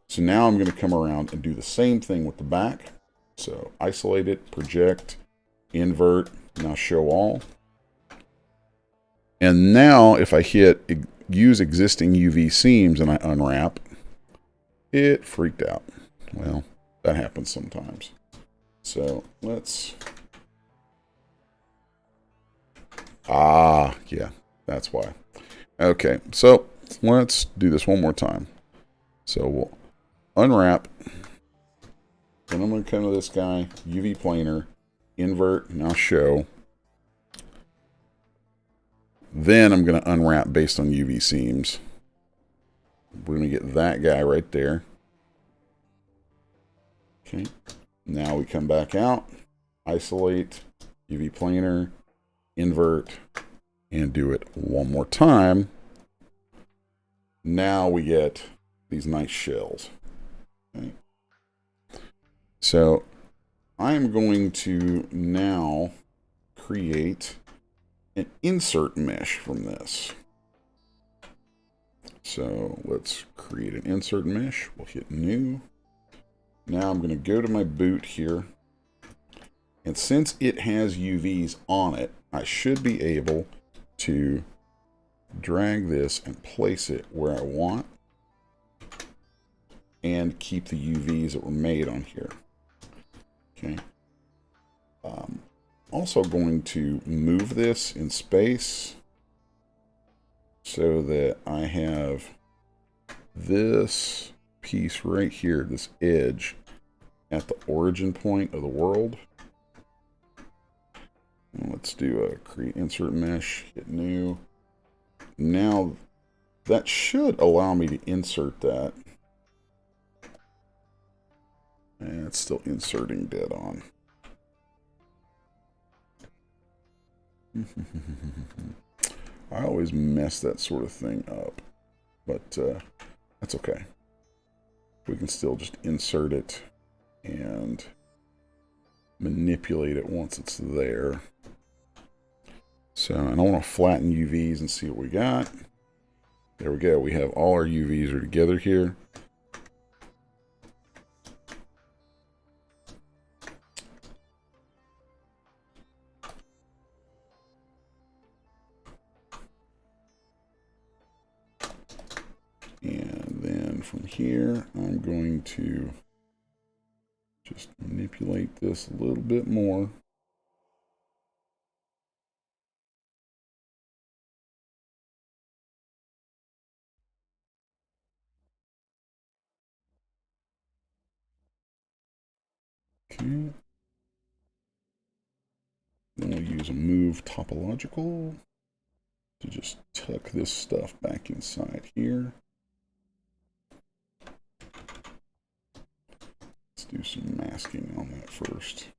So now I'm going to come around and do the same thing with the back. So isolate it, project, invert, now show all. And now if I hit use existing UV seams and I unwrap, it freaked out. Well, that happens sometimes. So let's, yeah, that's why. Okay, so let's do this one more time. So we'll unwrap, then I'm going to come to this guy, UV planar, invert, now show. Then I'm going to unwrap based on UV seams. We're going to get that guy right there. Okay, now we come back out, isolate, UV planar, invert, and do it one more time. Now we get these nice shells. Okay. So I'm going to now create an insert mesh from this. So let's create an insert mesh. We'll hit new. Now I'm going to go to my boot here. And since it has UVs on it, I should be able to drag this and place it where I want and keep the UVs that were made on here. Okay. Also going to move this in space so that I have this piece right here, this edge, at the origin point of the world. And let's do a create insert mesh, hit new. Now that should allow me to insert that. And it's still inserting dead on. I always mess that sort of thing up, but that's okay. We can still just insert it and manipulate it once it's there. So, and I want to flatten UVs and see what we got. There we go. We have all our UVs are together here. And then from here, I'm going to just manipulate this a little bit more. Okay. Then we'll use a move topological to just tuck this stuff back inside here. Let's do some masking on that first.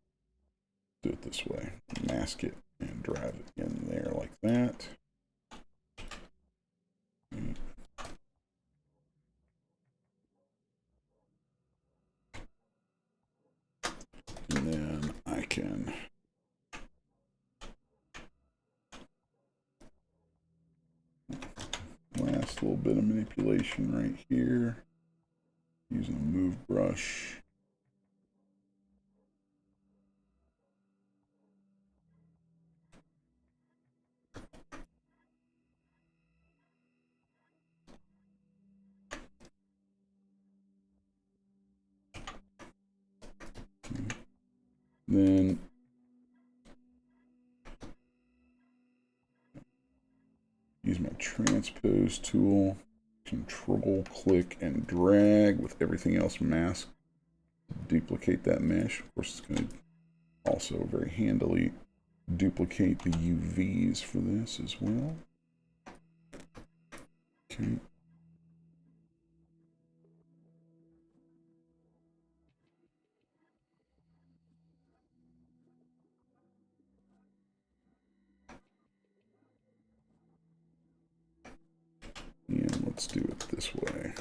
Do it this way. Mask it and drive it in there like that. And then I can last little bit of manipulation right here using a move brush. Then use my transpose tool, control click and drag with everything else masked to duplicate that mesh. Of course, it's going to also very handily duplicate the UVs for this as well. Okay. And let's do it this way.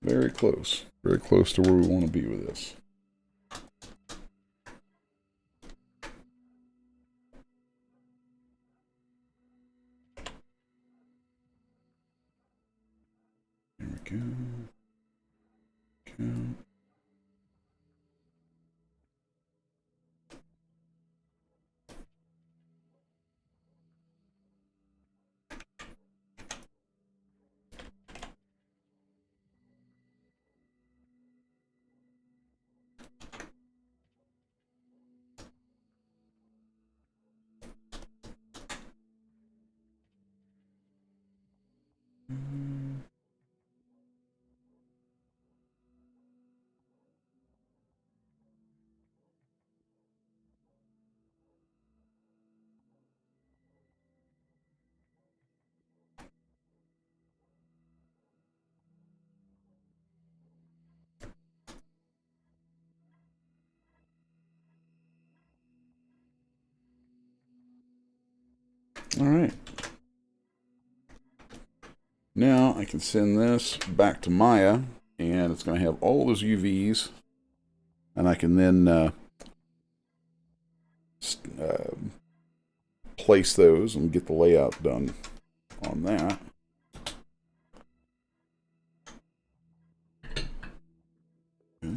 Very close to where we want to be with this. There we go. Count. All right. Now I can send this back to Maya, and it's going to have all those UVs, and I can then place those and get the layout done on that. Okay.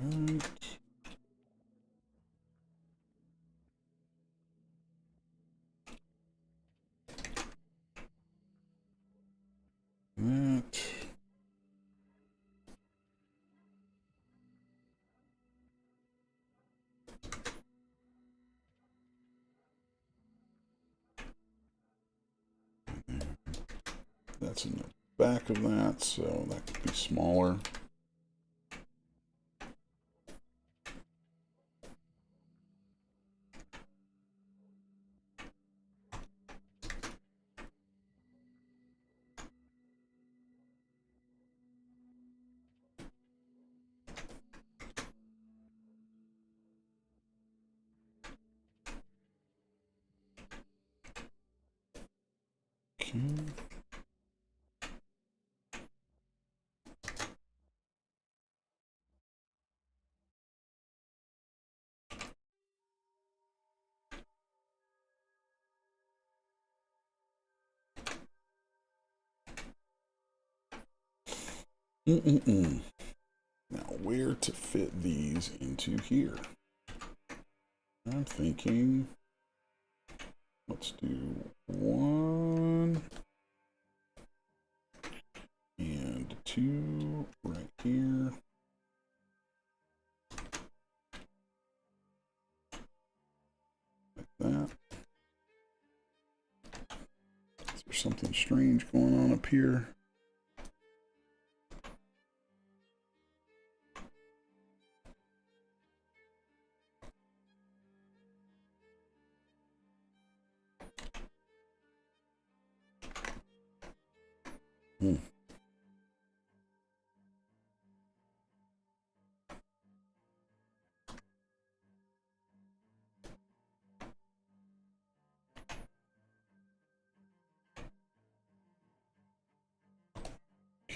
Right. That. That's in the back of that, so that could be smaller. Okay. Now, where to fit these into here? I'm thinking, let's do 1 and 2 right here. Like that. Is there something strange going on up here?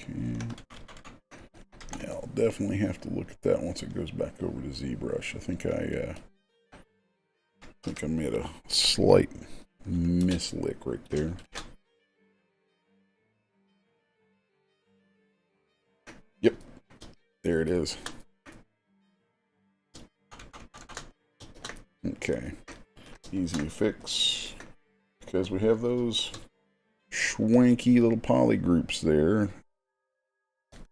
Okay. Yeah, I'll definitely have to look at that once it goes back over to Zbrush. I think I made a slight mislick right there. Yep, there it is. Okay, easy to fix because we have those schwanky little poly groups there,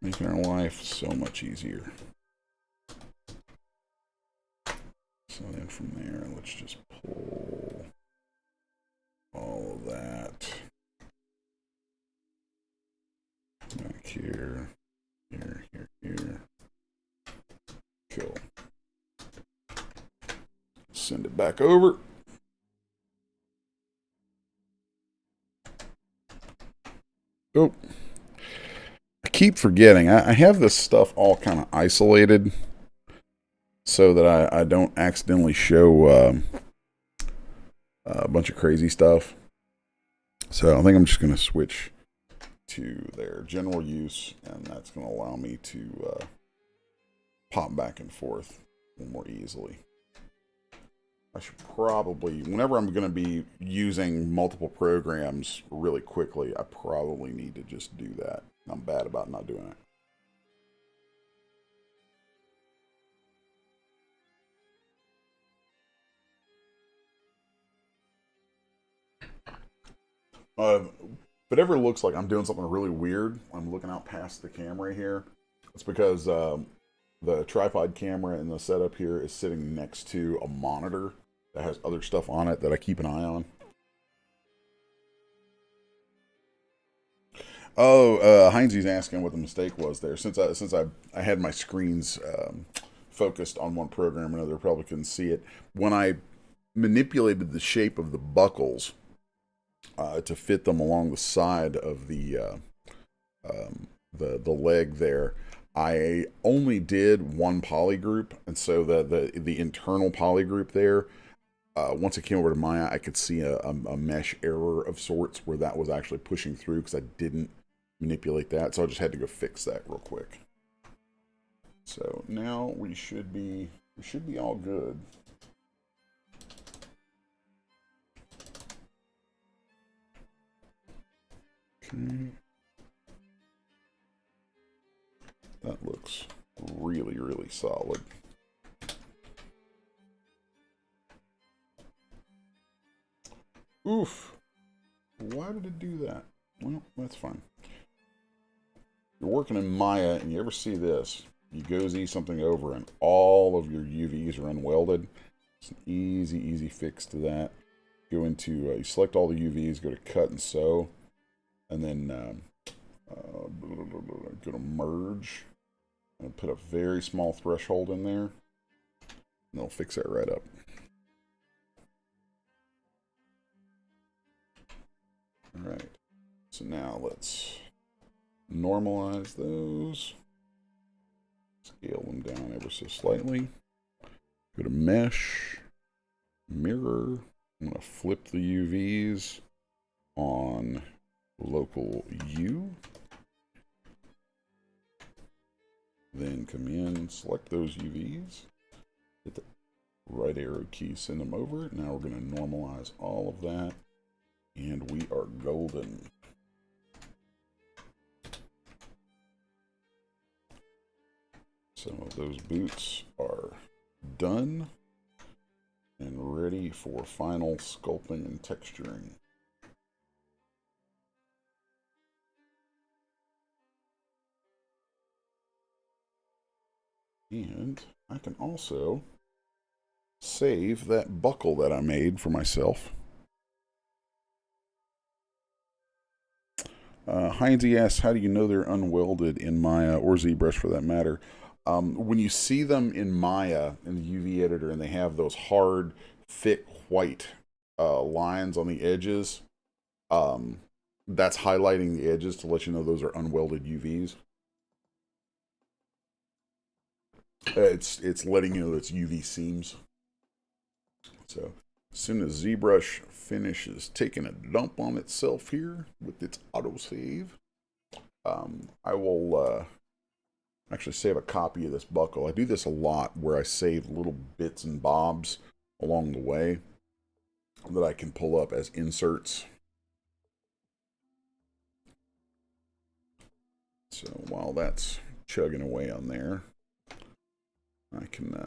making our life so much easier. So then from there, let's just pull all of that back here, here, here, here. Cool. Send it back over. Oh, I keep forgetting. I have this stuff all kind of isolated so that I don't accidentally show a bunch of crazy stuff. So I think I'm just going to switch to their general use, and that's going to allow me to pop back and forth more easily. I should probably, whenever I'm going to be using multiple programs really quickly, I probably need to just do that. I'm bad about not doing it. If it ever looks like I'm doing something really weird, I'm looking out past the camera here, it's because the tripod camera in the setup here is sitting next to a monitor that has other stuff on it that I keep an eye on. Oh, Heinzie's asking what the mistake was there. Since I had my screens focused on one program or another, I probably couldn't see it. When I manipulated the shape of the buckles to fit them along the side of the leg there. I only did one poly group, and so the internal poly group there, once it came over to Maya, I could see a mesh error of sorts where that was actually pushing through because I didn't manipulate that. So I just had to go fix that real quick. So now we should be all good. Okay. That looks really, really solid. Oof. Why did it do that? Well, that's fine. You're working in Maya and you ever see this, you go Z something over and all of your UVs are unwelded. It's an easy fix to that. Go into, you select all the UVs, go to cut and sew, and then go to merge, and put a very small threshold in there, and they'll fix that right up. All right, so now let's normalize those, scale them down ever so slightly, go to mesh, mirror. I'm going to flip the UVs on local U. Then come in, select those UVs, hit the right arrow key, send them over. Now we're going to normalize all of that, and we are golden. So those boots are done and ready for final sculpting and texturing. And I can also save that buckle that I made for myself. Heinzie asks, how do you know they're unwelded in Maya, or ZBrush for that matter? When you see them in Maya, in the UV editor, and they have those hard, thick, white lines on the edges, that's highlighting the edges to let you know those are unwelded UVs. It's letting you know it's UV seams. So as soon as ZBrush finishes taking a dump on itself here with its autosave, I will actually save a copy of this buckle. I do this a lot where I save little bits and bobs along the way that I can pull up as inserts. So while that's chugging away on there, I can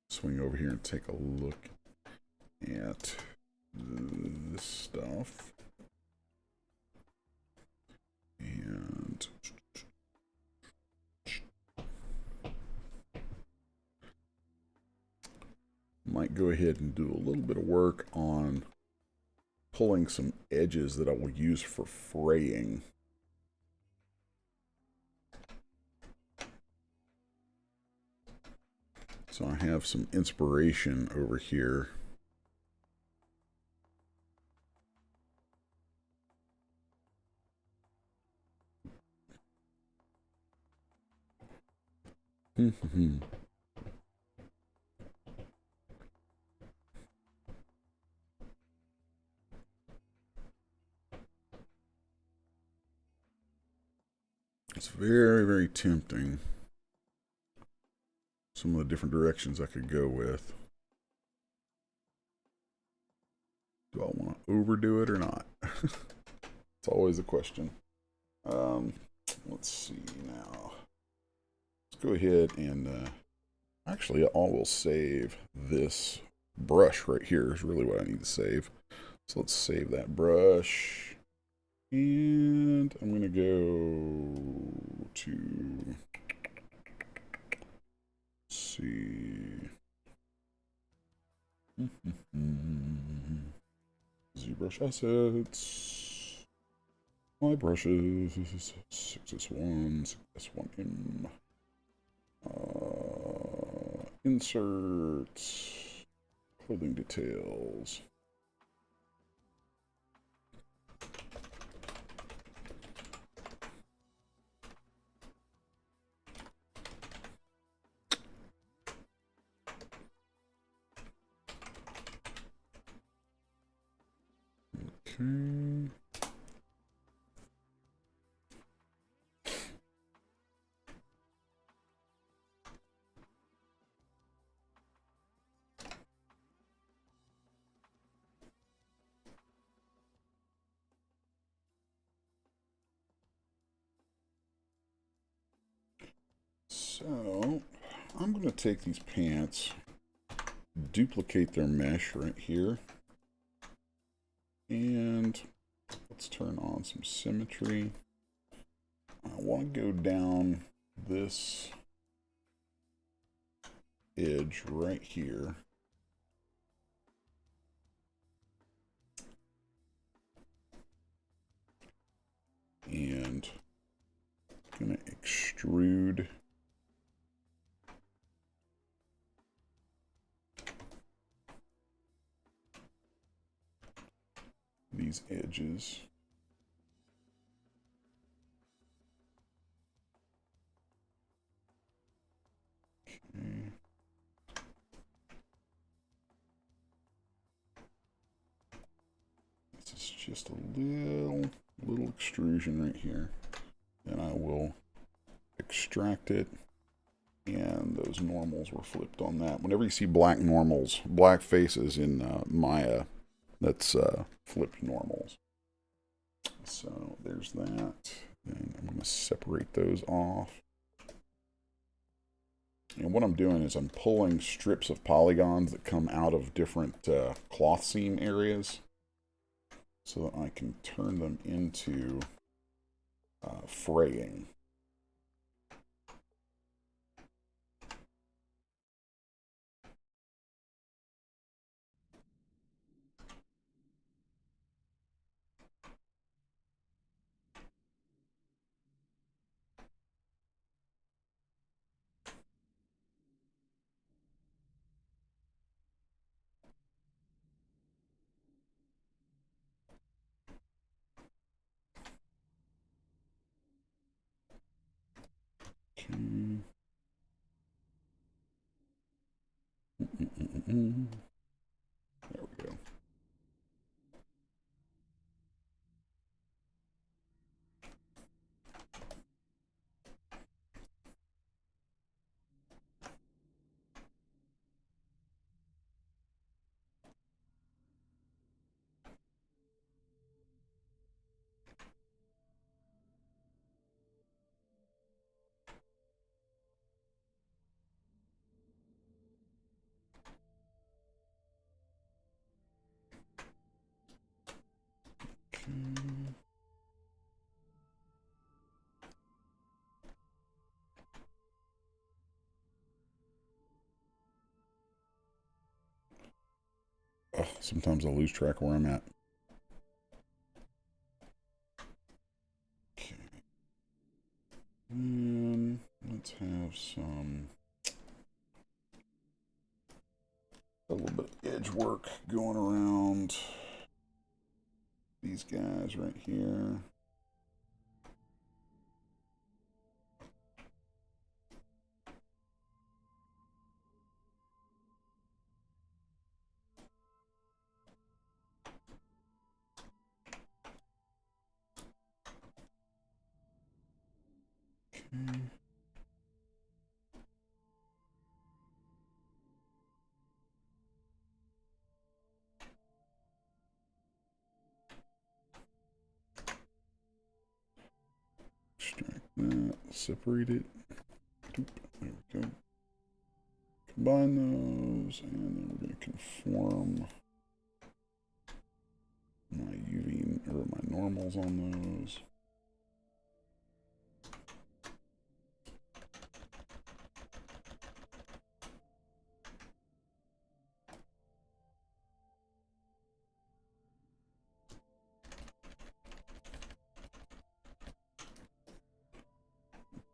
swing over here and take a look at this stuff. And might go ahead and do a little bit of work on pulling some edges that I will use for fraying. So I have some inspiration over here. It's very, very tempting. Some of the different directions I could go with. Do I want to overdo it or not? It's always a question. Let's see now. Let's go ahead and actually I will save this brush right here is really what I need to save. So let's save that brush. And I'm going to go to, let's see, ZBrush assets, my brushes, Sixus1, Sixus1 Inserts, Clothing details. Okay. So, I'm going to take these pants, duplicate their mesh right here, and let's turn on some symmetry. I want to go down this edge right here. And I'm going to extrude these edges. Okay. This is just a little extrusion right here. Then I will extract it, and those normals were flipped on that. Whenever you see black normals, black faces in Maya, that's flipped normals. So there's that. Then I'm going to separate those off. And what I'm doing is I'm pulling strips of polygons that come out of different cloth seam areas so that I can turn them into fraying. Okay. There we go. Okay. Ugh, sometimes I lose track of where I'm at. Okay. And let's have a little bit of edge work going around these guys right here. Okay. Extract that, separate it. There we go. Combine those, and then we're going to conform my UV or my normals on those.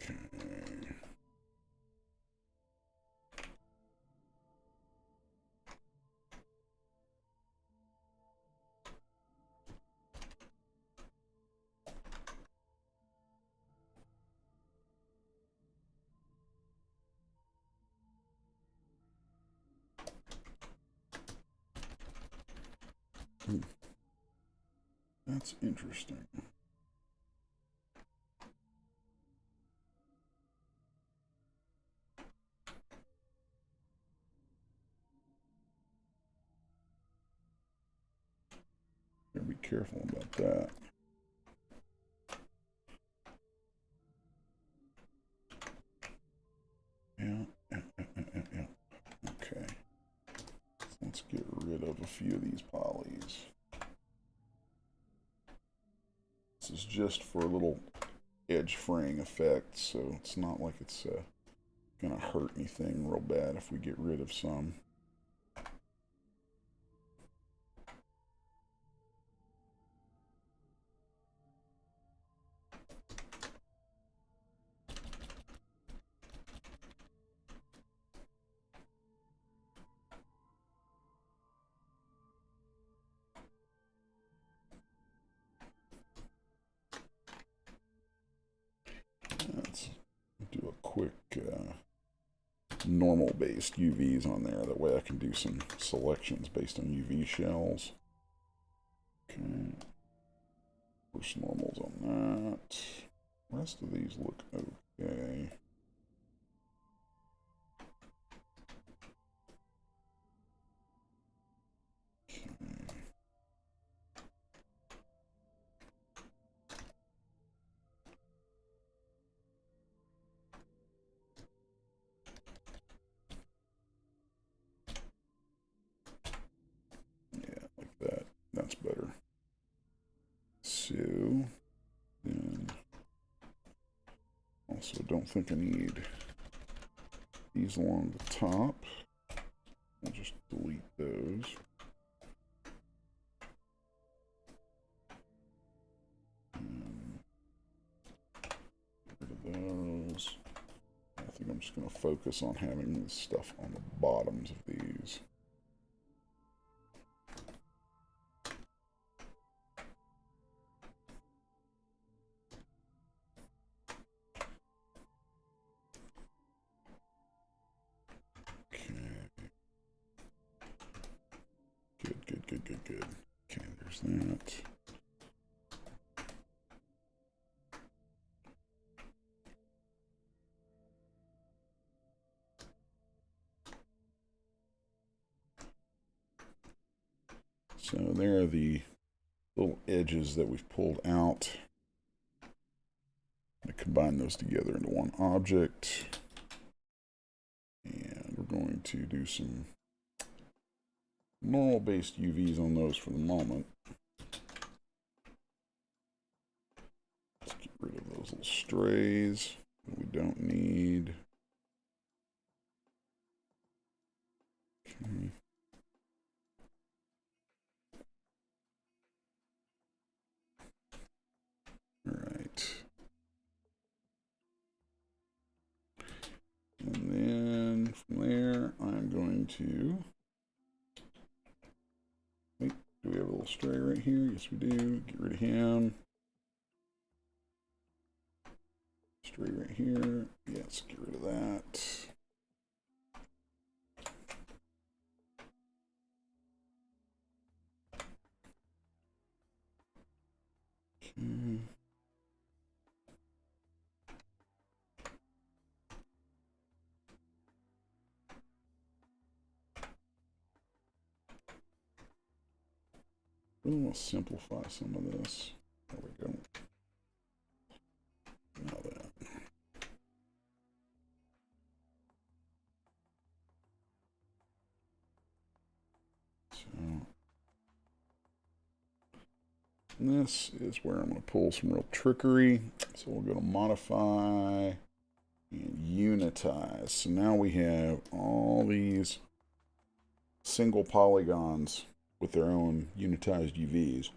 Okay. That's interesting. Gotta be careful about that. Yeah. Okay. Let's get rid of a few of these polys. This is just for a little edge fraying effect, so it's not like it's gonna hurt anything real bad if we get rid of some. Let's do a quick normal based UVs on there. That way I can do some selections based on UV shells. Okay. First normals on that. The rest of these look okay. Yeah, like that. That's better. So, then also don't think I need these along the top. I'll just delete those. Get rid of those. I think I'm just going to focus on having this stuff on the bottoms of these. Good. Okay, there's that. So there are the little edges that we've pulled out. I'm going to combine those together into one object. And we're going to do some normal based UVs on those for the moment. Let's get rid of those little strays that we don't need. Okay. All right. And then from there, I'm going to... Wait, do we have a little stray right here? Yes, we do. Get rid of him. Stray right here. Yes, get rid of that. Okay. I want to simplify some of this. There we go. Now that. So this is where I'm going to pull some real trickery. So we'll go to modify and unitize. So now we have all these single polygons with their own unitized UVs.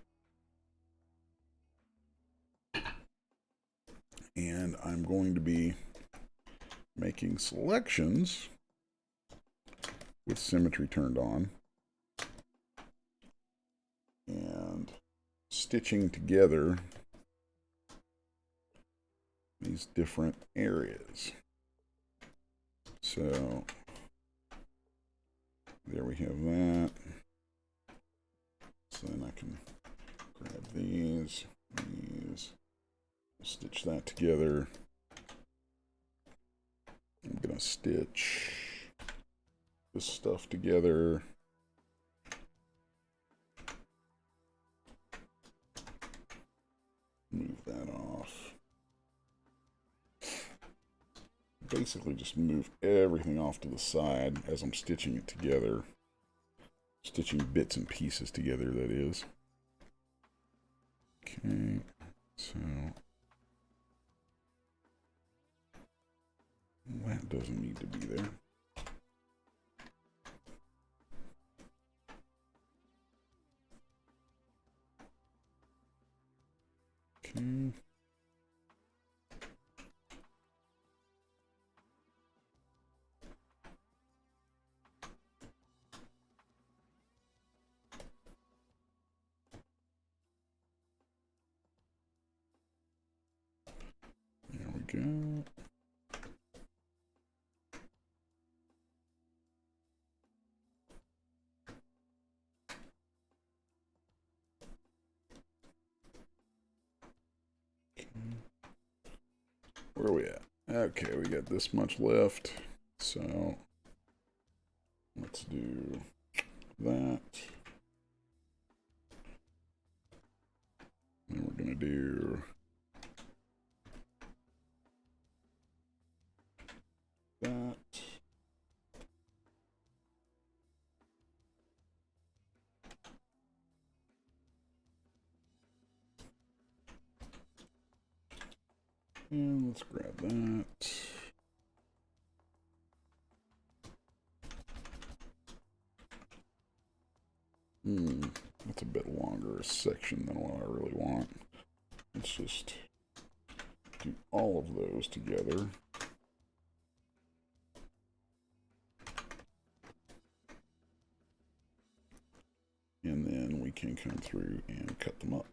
And I'm going to be making selections with symmetry turned on and stitching together these different areas. So there we have that. So then these. Stitch that together. I'm gonna stitch this stuff together. Move that off. Basically just move everything off to the side as I'm stitching it together. Stitching bits and pieces together, that is. Okay, so that doesn't need to be there. Okay. There we go. Where are we at? Okay, we got this much left. So let's do that. And we're going to do that. And let's grab that. That's a bit longer a section than what I really want. Let's just do all of those together. And then we can come through and cut them up.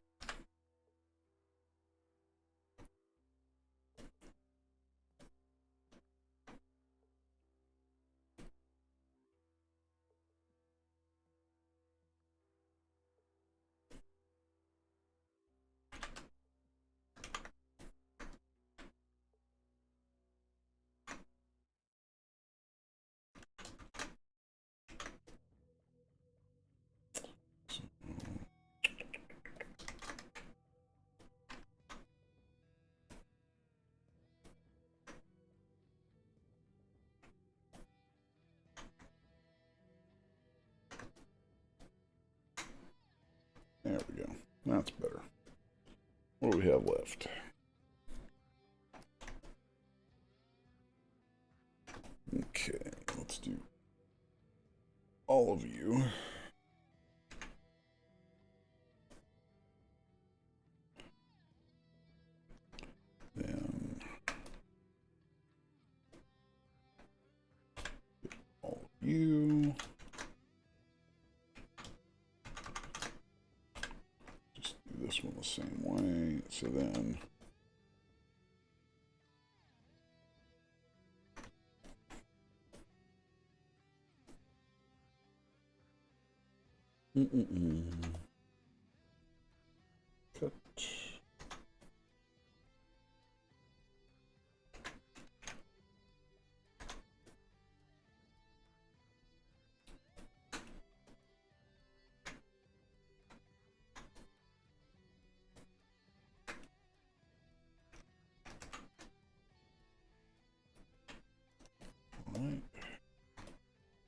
There we go. That's better. What do we have left? Okay, let's do all of you. Then all of you. Just do this one the same way. So then cut. All right.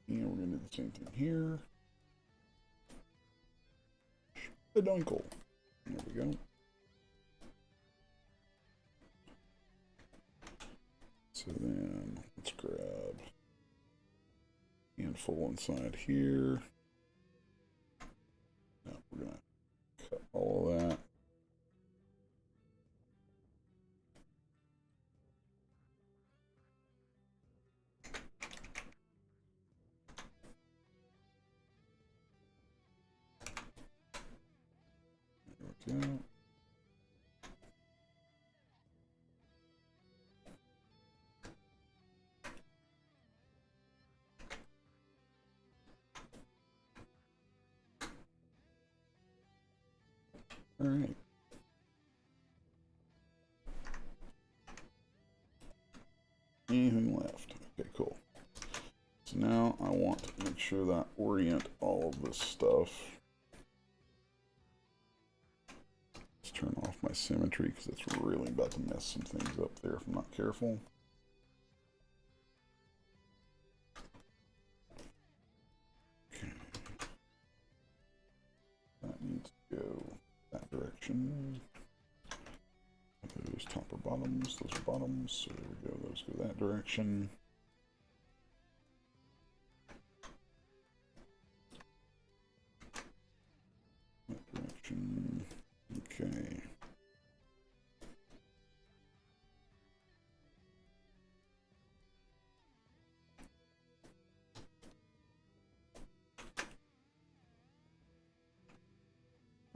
And we're going to do the same thing here. The dunkle. There we go. So then let's grab a handful inside here. Now we're going to cut all of that. There we go. All right. So now I want to make sure that I orient all of this stuff. Let's turn off my symmetry because it's really about to mess some things up there if I'm not careful. Okay. That needs to go that direction. Those top or bottoms, those are bottoms, so there we go, those go that direction. That direction, okay.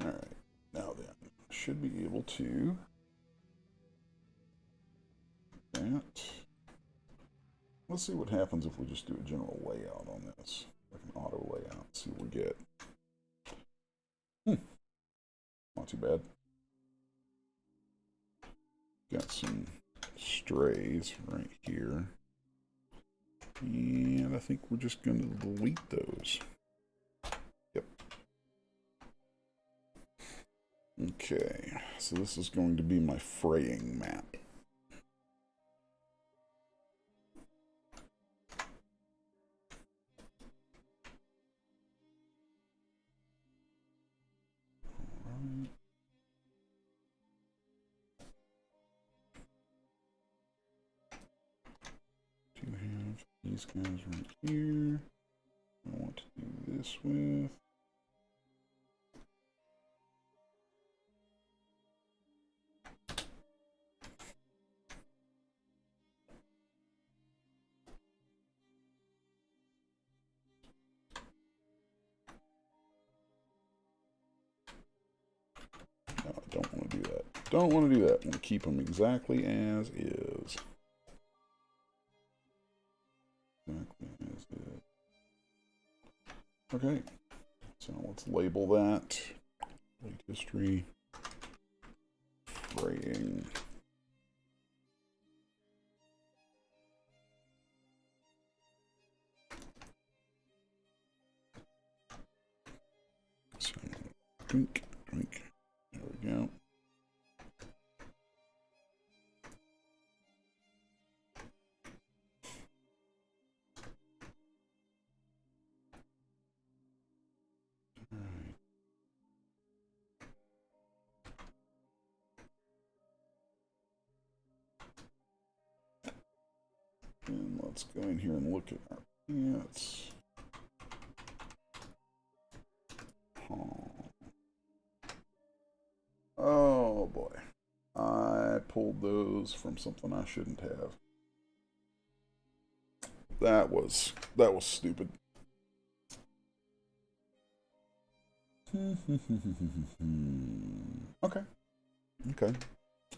Alright, now then, should be able to that. Let's see what happens if we just do a general layout on this, like an auto layout, see what we get. Not too bad. Got some strays right here. And I think we're just going to delete those. Yep. Okay, so this is going to be my fraying map. Alright. Do have these guys right here. I want to do this with. No, I don't want to do that. Don't want to do that. I want to keep them exactly as is. Exactly as is. Okay, so let's label that. Late history. Fraying. So, drink. There we go. Alright. And let's go in here and look at our pants. Oh boy. I pulled those from something I shouldn't have. That was stupid. Okay.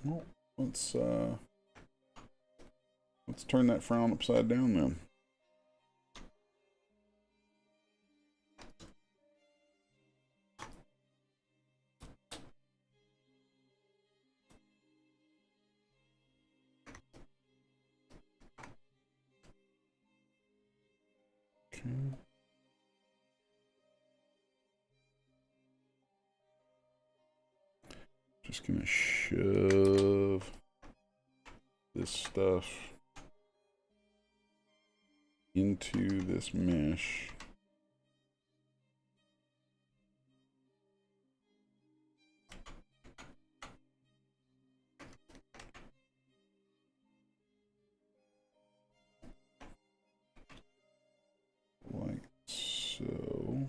Well, let's turn that frown upside down then. Okay. Just gonna shove this stuff into this mesh. Like so.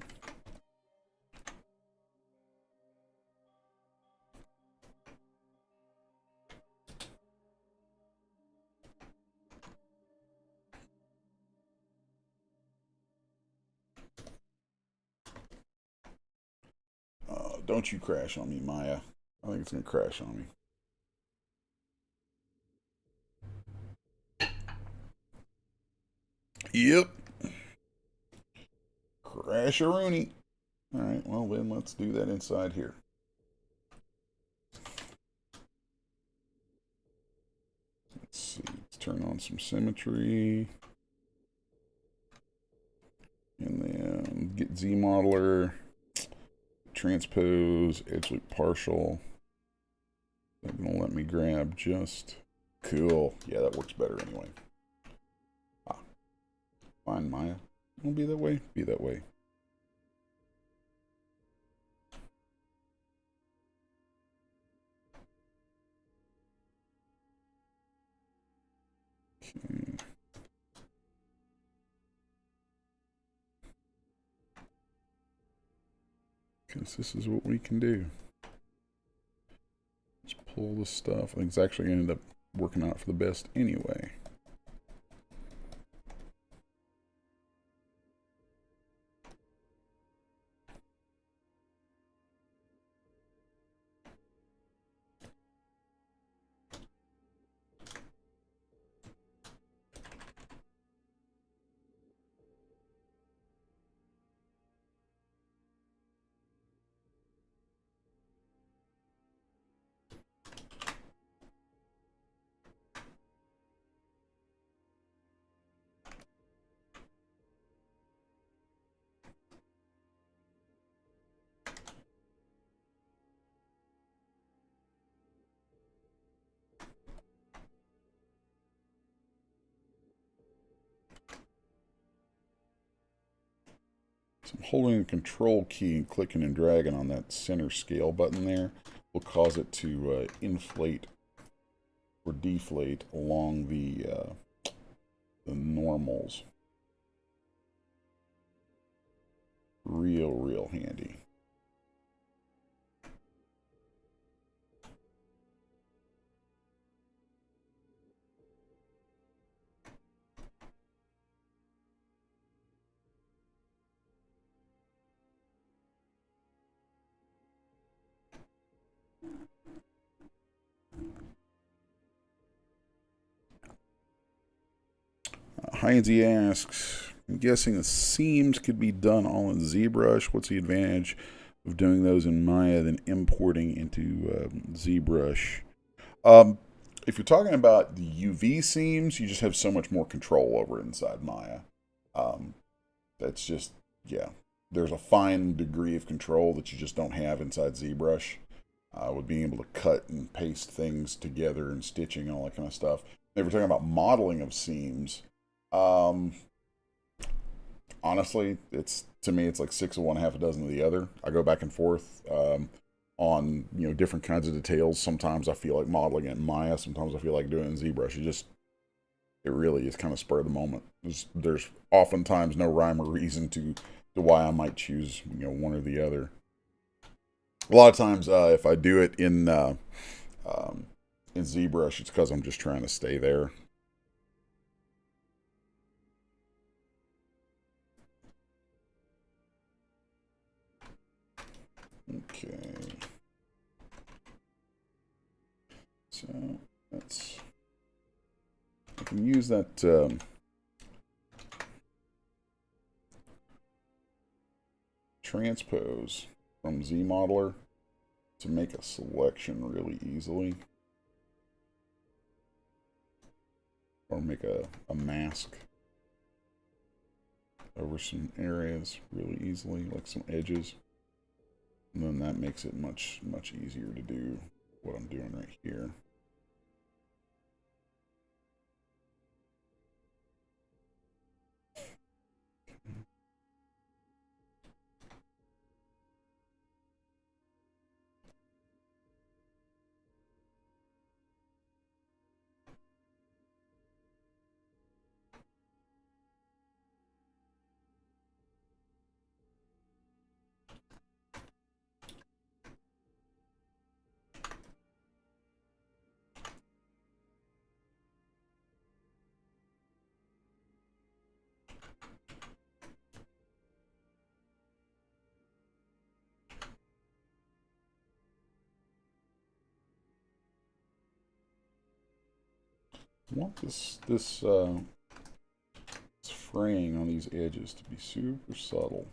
Don't you crash on me, Maya. I think it's gonna crash on me. Yep. Crash-a-rooney. Alright, well then let's do that inside here. Let's see, let's turn on some symmetry. get Z modeler, transpose, edge loop partial. They're gonna let me grab just cool. Yeah, that works better anyway. Fine, Maya. Won't be that way. Be that way. Okay. Because this is what we can do. Just pull this stuff. I think it's actually going to end up working out for the best anyway. So I'm holding the control key and clicking and dragging on that center scale button there will cause it to inflate or deflate along the normals. Real handy. Heinzie asks, I'm guessing the seams could be done all in ZBrush. What's the advantage of doing those in Maya than importing into ZBrush? If you're talking about the UV seams, you just have so much more control over it inside Maya. That's just, yeah. There's a fine degree of control that you just don't have inside ZBrush. With being able to cut and paste things together and stitching and all that kind of stuff. If we're talking about modeling of seams, honestly, to me it's like 6 of one, half a dozen of the other. I go back and forth on different kinds of details. Sometimes I feel like modeling it in Maya. Sometimes I feel like doing it in ZBrush. It really is kind of spur of the moment. There's oftentimes no rhyme or reason to why I might choose one or the other. A lot of times, if I do it in ZBrush, it's because I'm just trying to stay there. Okay. So I can use that transpose from ZModeler to make a selection really easily. Or make a mask over some areas really easily, like some edges. And then that makes it much easier to do what I'm doing right here. I want this fraying on these edges to be super subtle.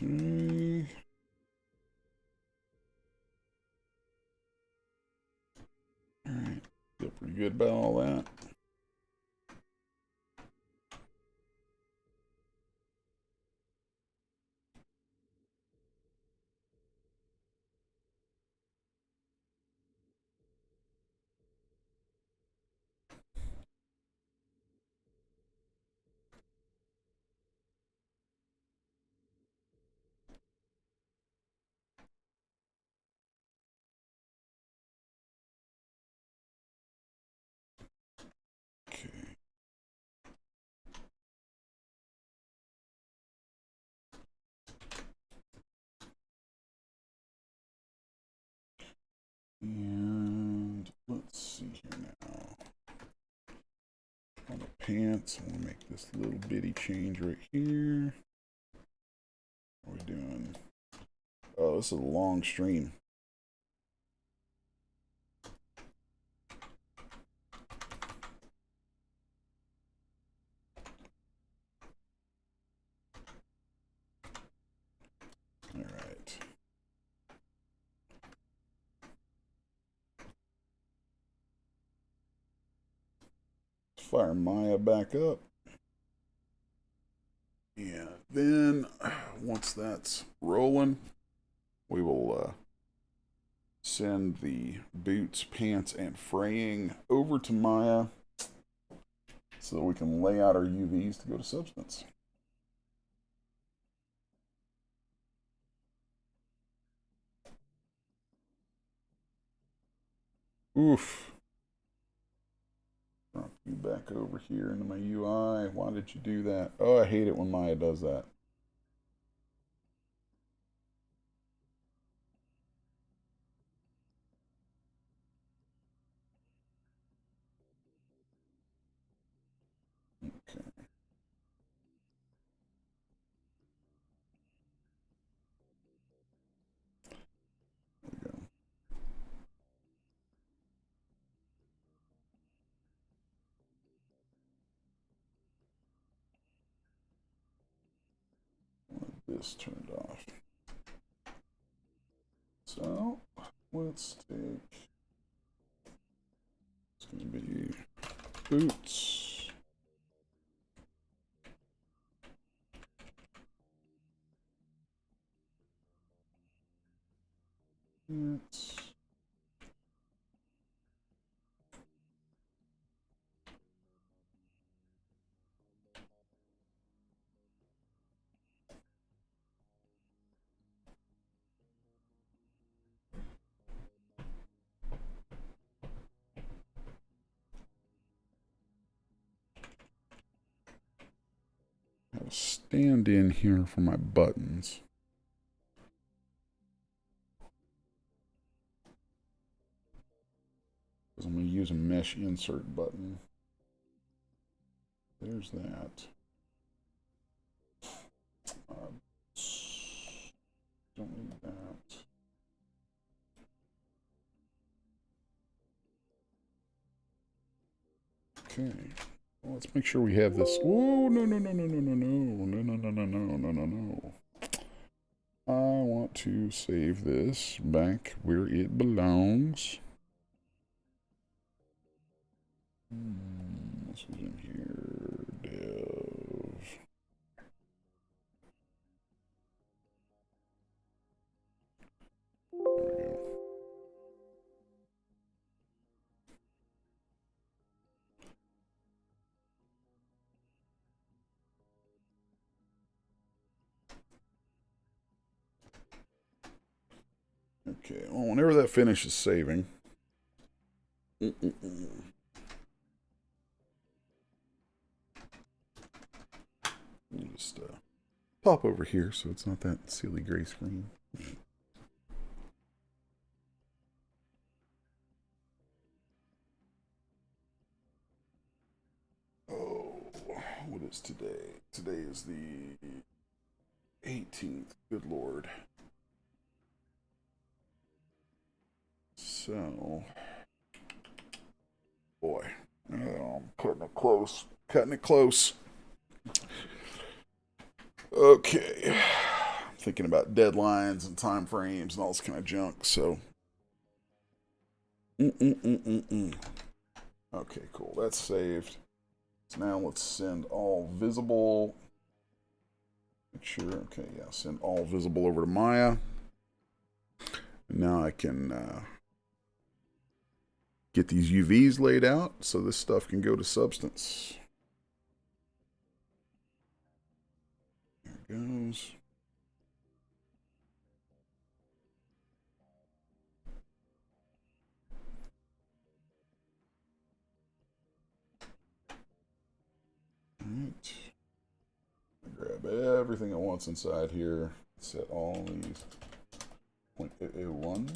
Okay. Alright. Feel pretty good about all that. Okay. And let's see here now. On the pants, I want to make this little bitty change right here. What are we doing? Oh, this is a long stream. All right. Fire Maya back up. And then once that's rolling, we will send the boots, pants, and fraying over to Maya so that we can lay out our UVs to go to Substance. Oof. Drop you back over here into my UI. Why did you do that? Oh, I hate it when Maya does that. Okay. There we go. This turned off. So let's take, it's going to be boots. Pants. Have a stand in here for my buttons. Because I'm going to use a mesh insert button. There's that. Don't need that. Okay. Well, let's make sure we have this. Oh, no, no, no, no, no, no, no, no, no, no, no, no, no, no, no. I want to save this back where it belongs. This was in here. Dev. There we go. Okay, well, whenever that finishes saving. We'll just pop over here so it's not that silly gray screen. Oh, what is today? Today is the 18th. Good Lord. So, boy, I'm cutting it close. Cutting it close. Okay. thinking about deadlines and time frames and all this kind of junk. So, okay, cool. That's saved. So now let's send all visible. Make sure. Okay, yeah, send all visible over to Maya. And now I can get these UVs laid out so this stuff can go to Substance. There it goes. Alright. Grab everything at once inside here. Set all these 0.001.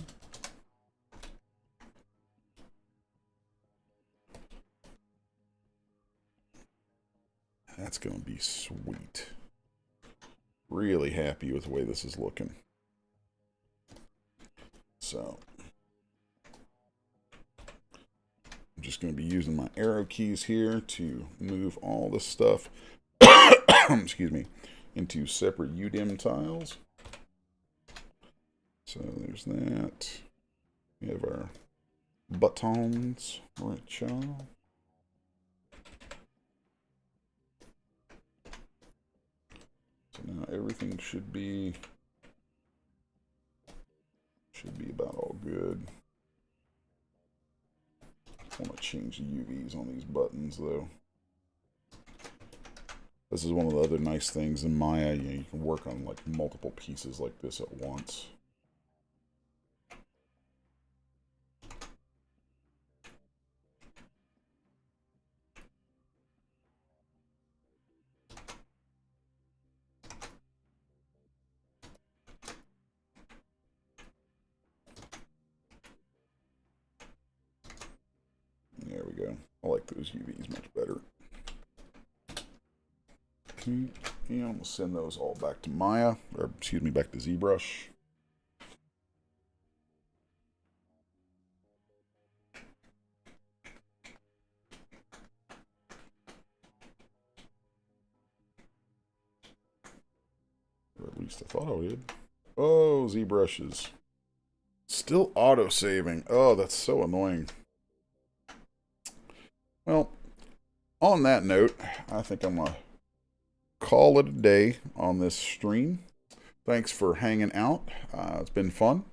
That's going to be sweet. Really happy with the way this is looking. So, I'm just going to be using my arrow keys here to move all this stuff, excuse me, into separate UDIM tiles. So there's that. We have our buttons, right, y'all. So now everything should be about all good. I want to change the UVs on these buttons though. This is one of the other nice things in Maya. You can work on like multiple pieces like this at once. There we go. I like those UVs much better. Okay, and I'm going to send those all back to Maya, or excuse me, back to Zbrush. Or at least I thought I did. Oh, Zbrush is still auto-saving. Oh, that's so annoying. Well, on that note, I think I'm going to call it a day on this stream. Thanks for hanging out. It's been fun.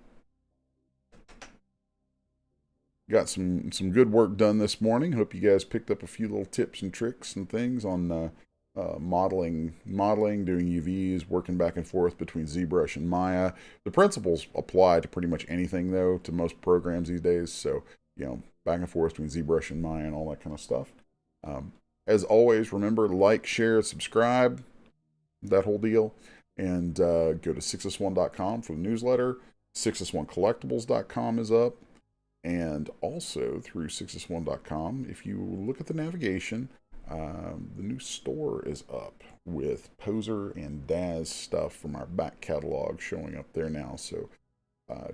Got some good work done this morning. Hope you guys picked up a few little tips and tricks and things on modeling, doing UVs, working back and forth between ZBrush and Maya. The principles apply to pretty much anything, though, to most programs these days. So, you know, back and forth between ZBrush and Maya and all that kind of stuff. As always, remember, like, share, subscribe, that whole deal. And go to Sixus1.com for the newsletter. Sixus1collectibles.com is up. And also through Sixus1.com, if you look at the navigation, the new store is up with Poser and Daz stuff from our back catalog showing up there now. So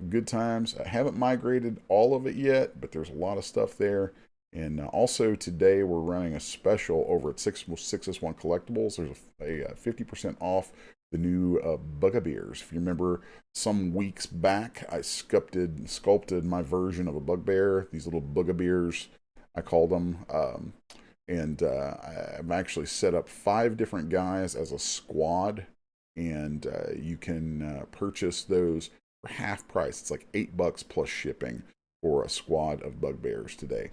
good times. I haven't migrated all of it yet, but there's a lot of stuff there. And also today we're running a special over at Sixus1 Collectibles. There's a 50% off the new Bugbears. If you remember, some weeks back, I sculpted my version of a bugbear. These little Bugbears, I call them. And I've actually set up 5 different guys as a squad. And you can purchase those for half price. It's like $8 plus shipping for a squad of Bugbears today.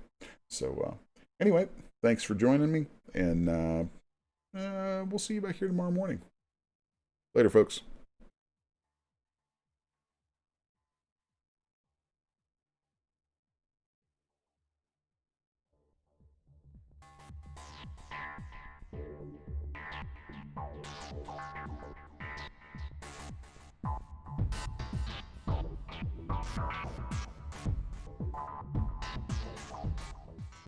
So anyway, thanks for joining me. And we'll see you back here tomorrow morning. Later, folks.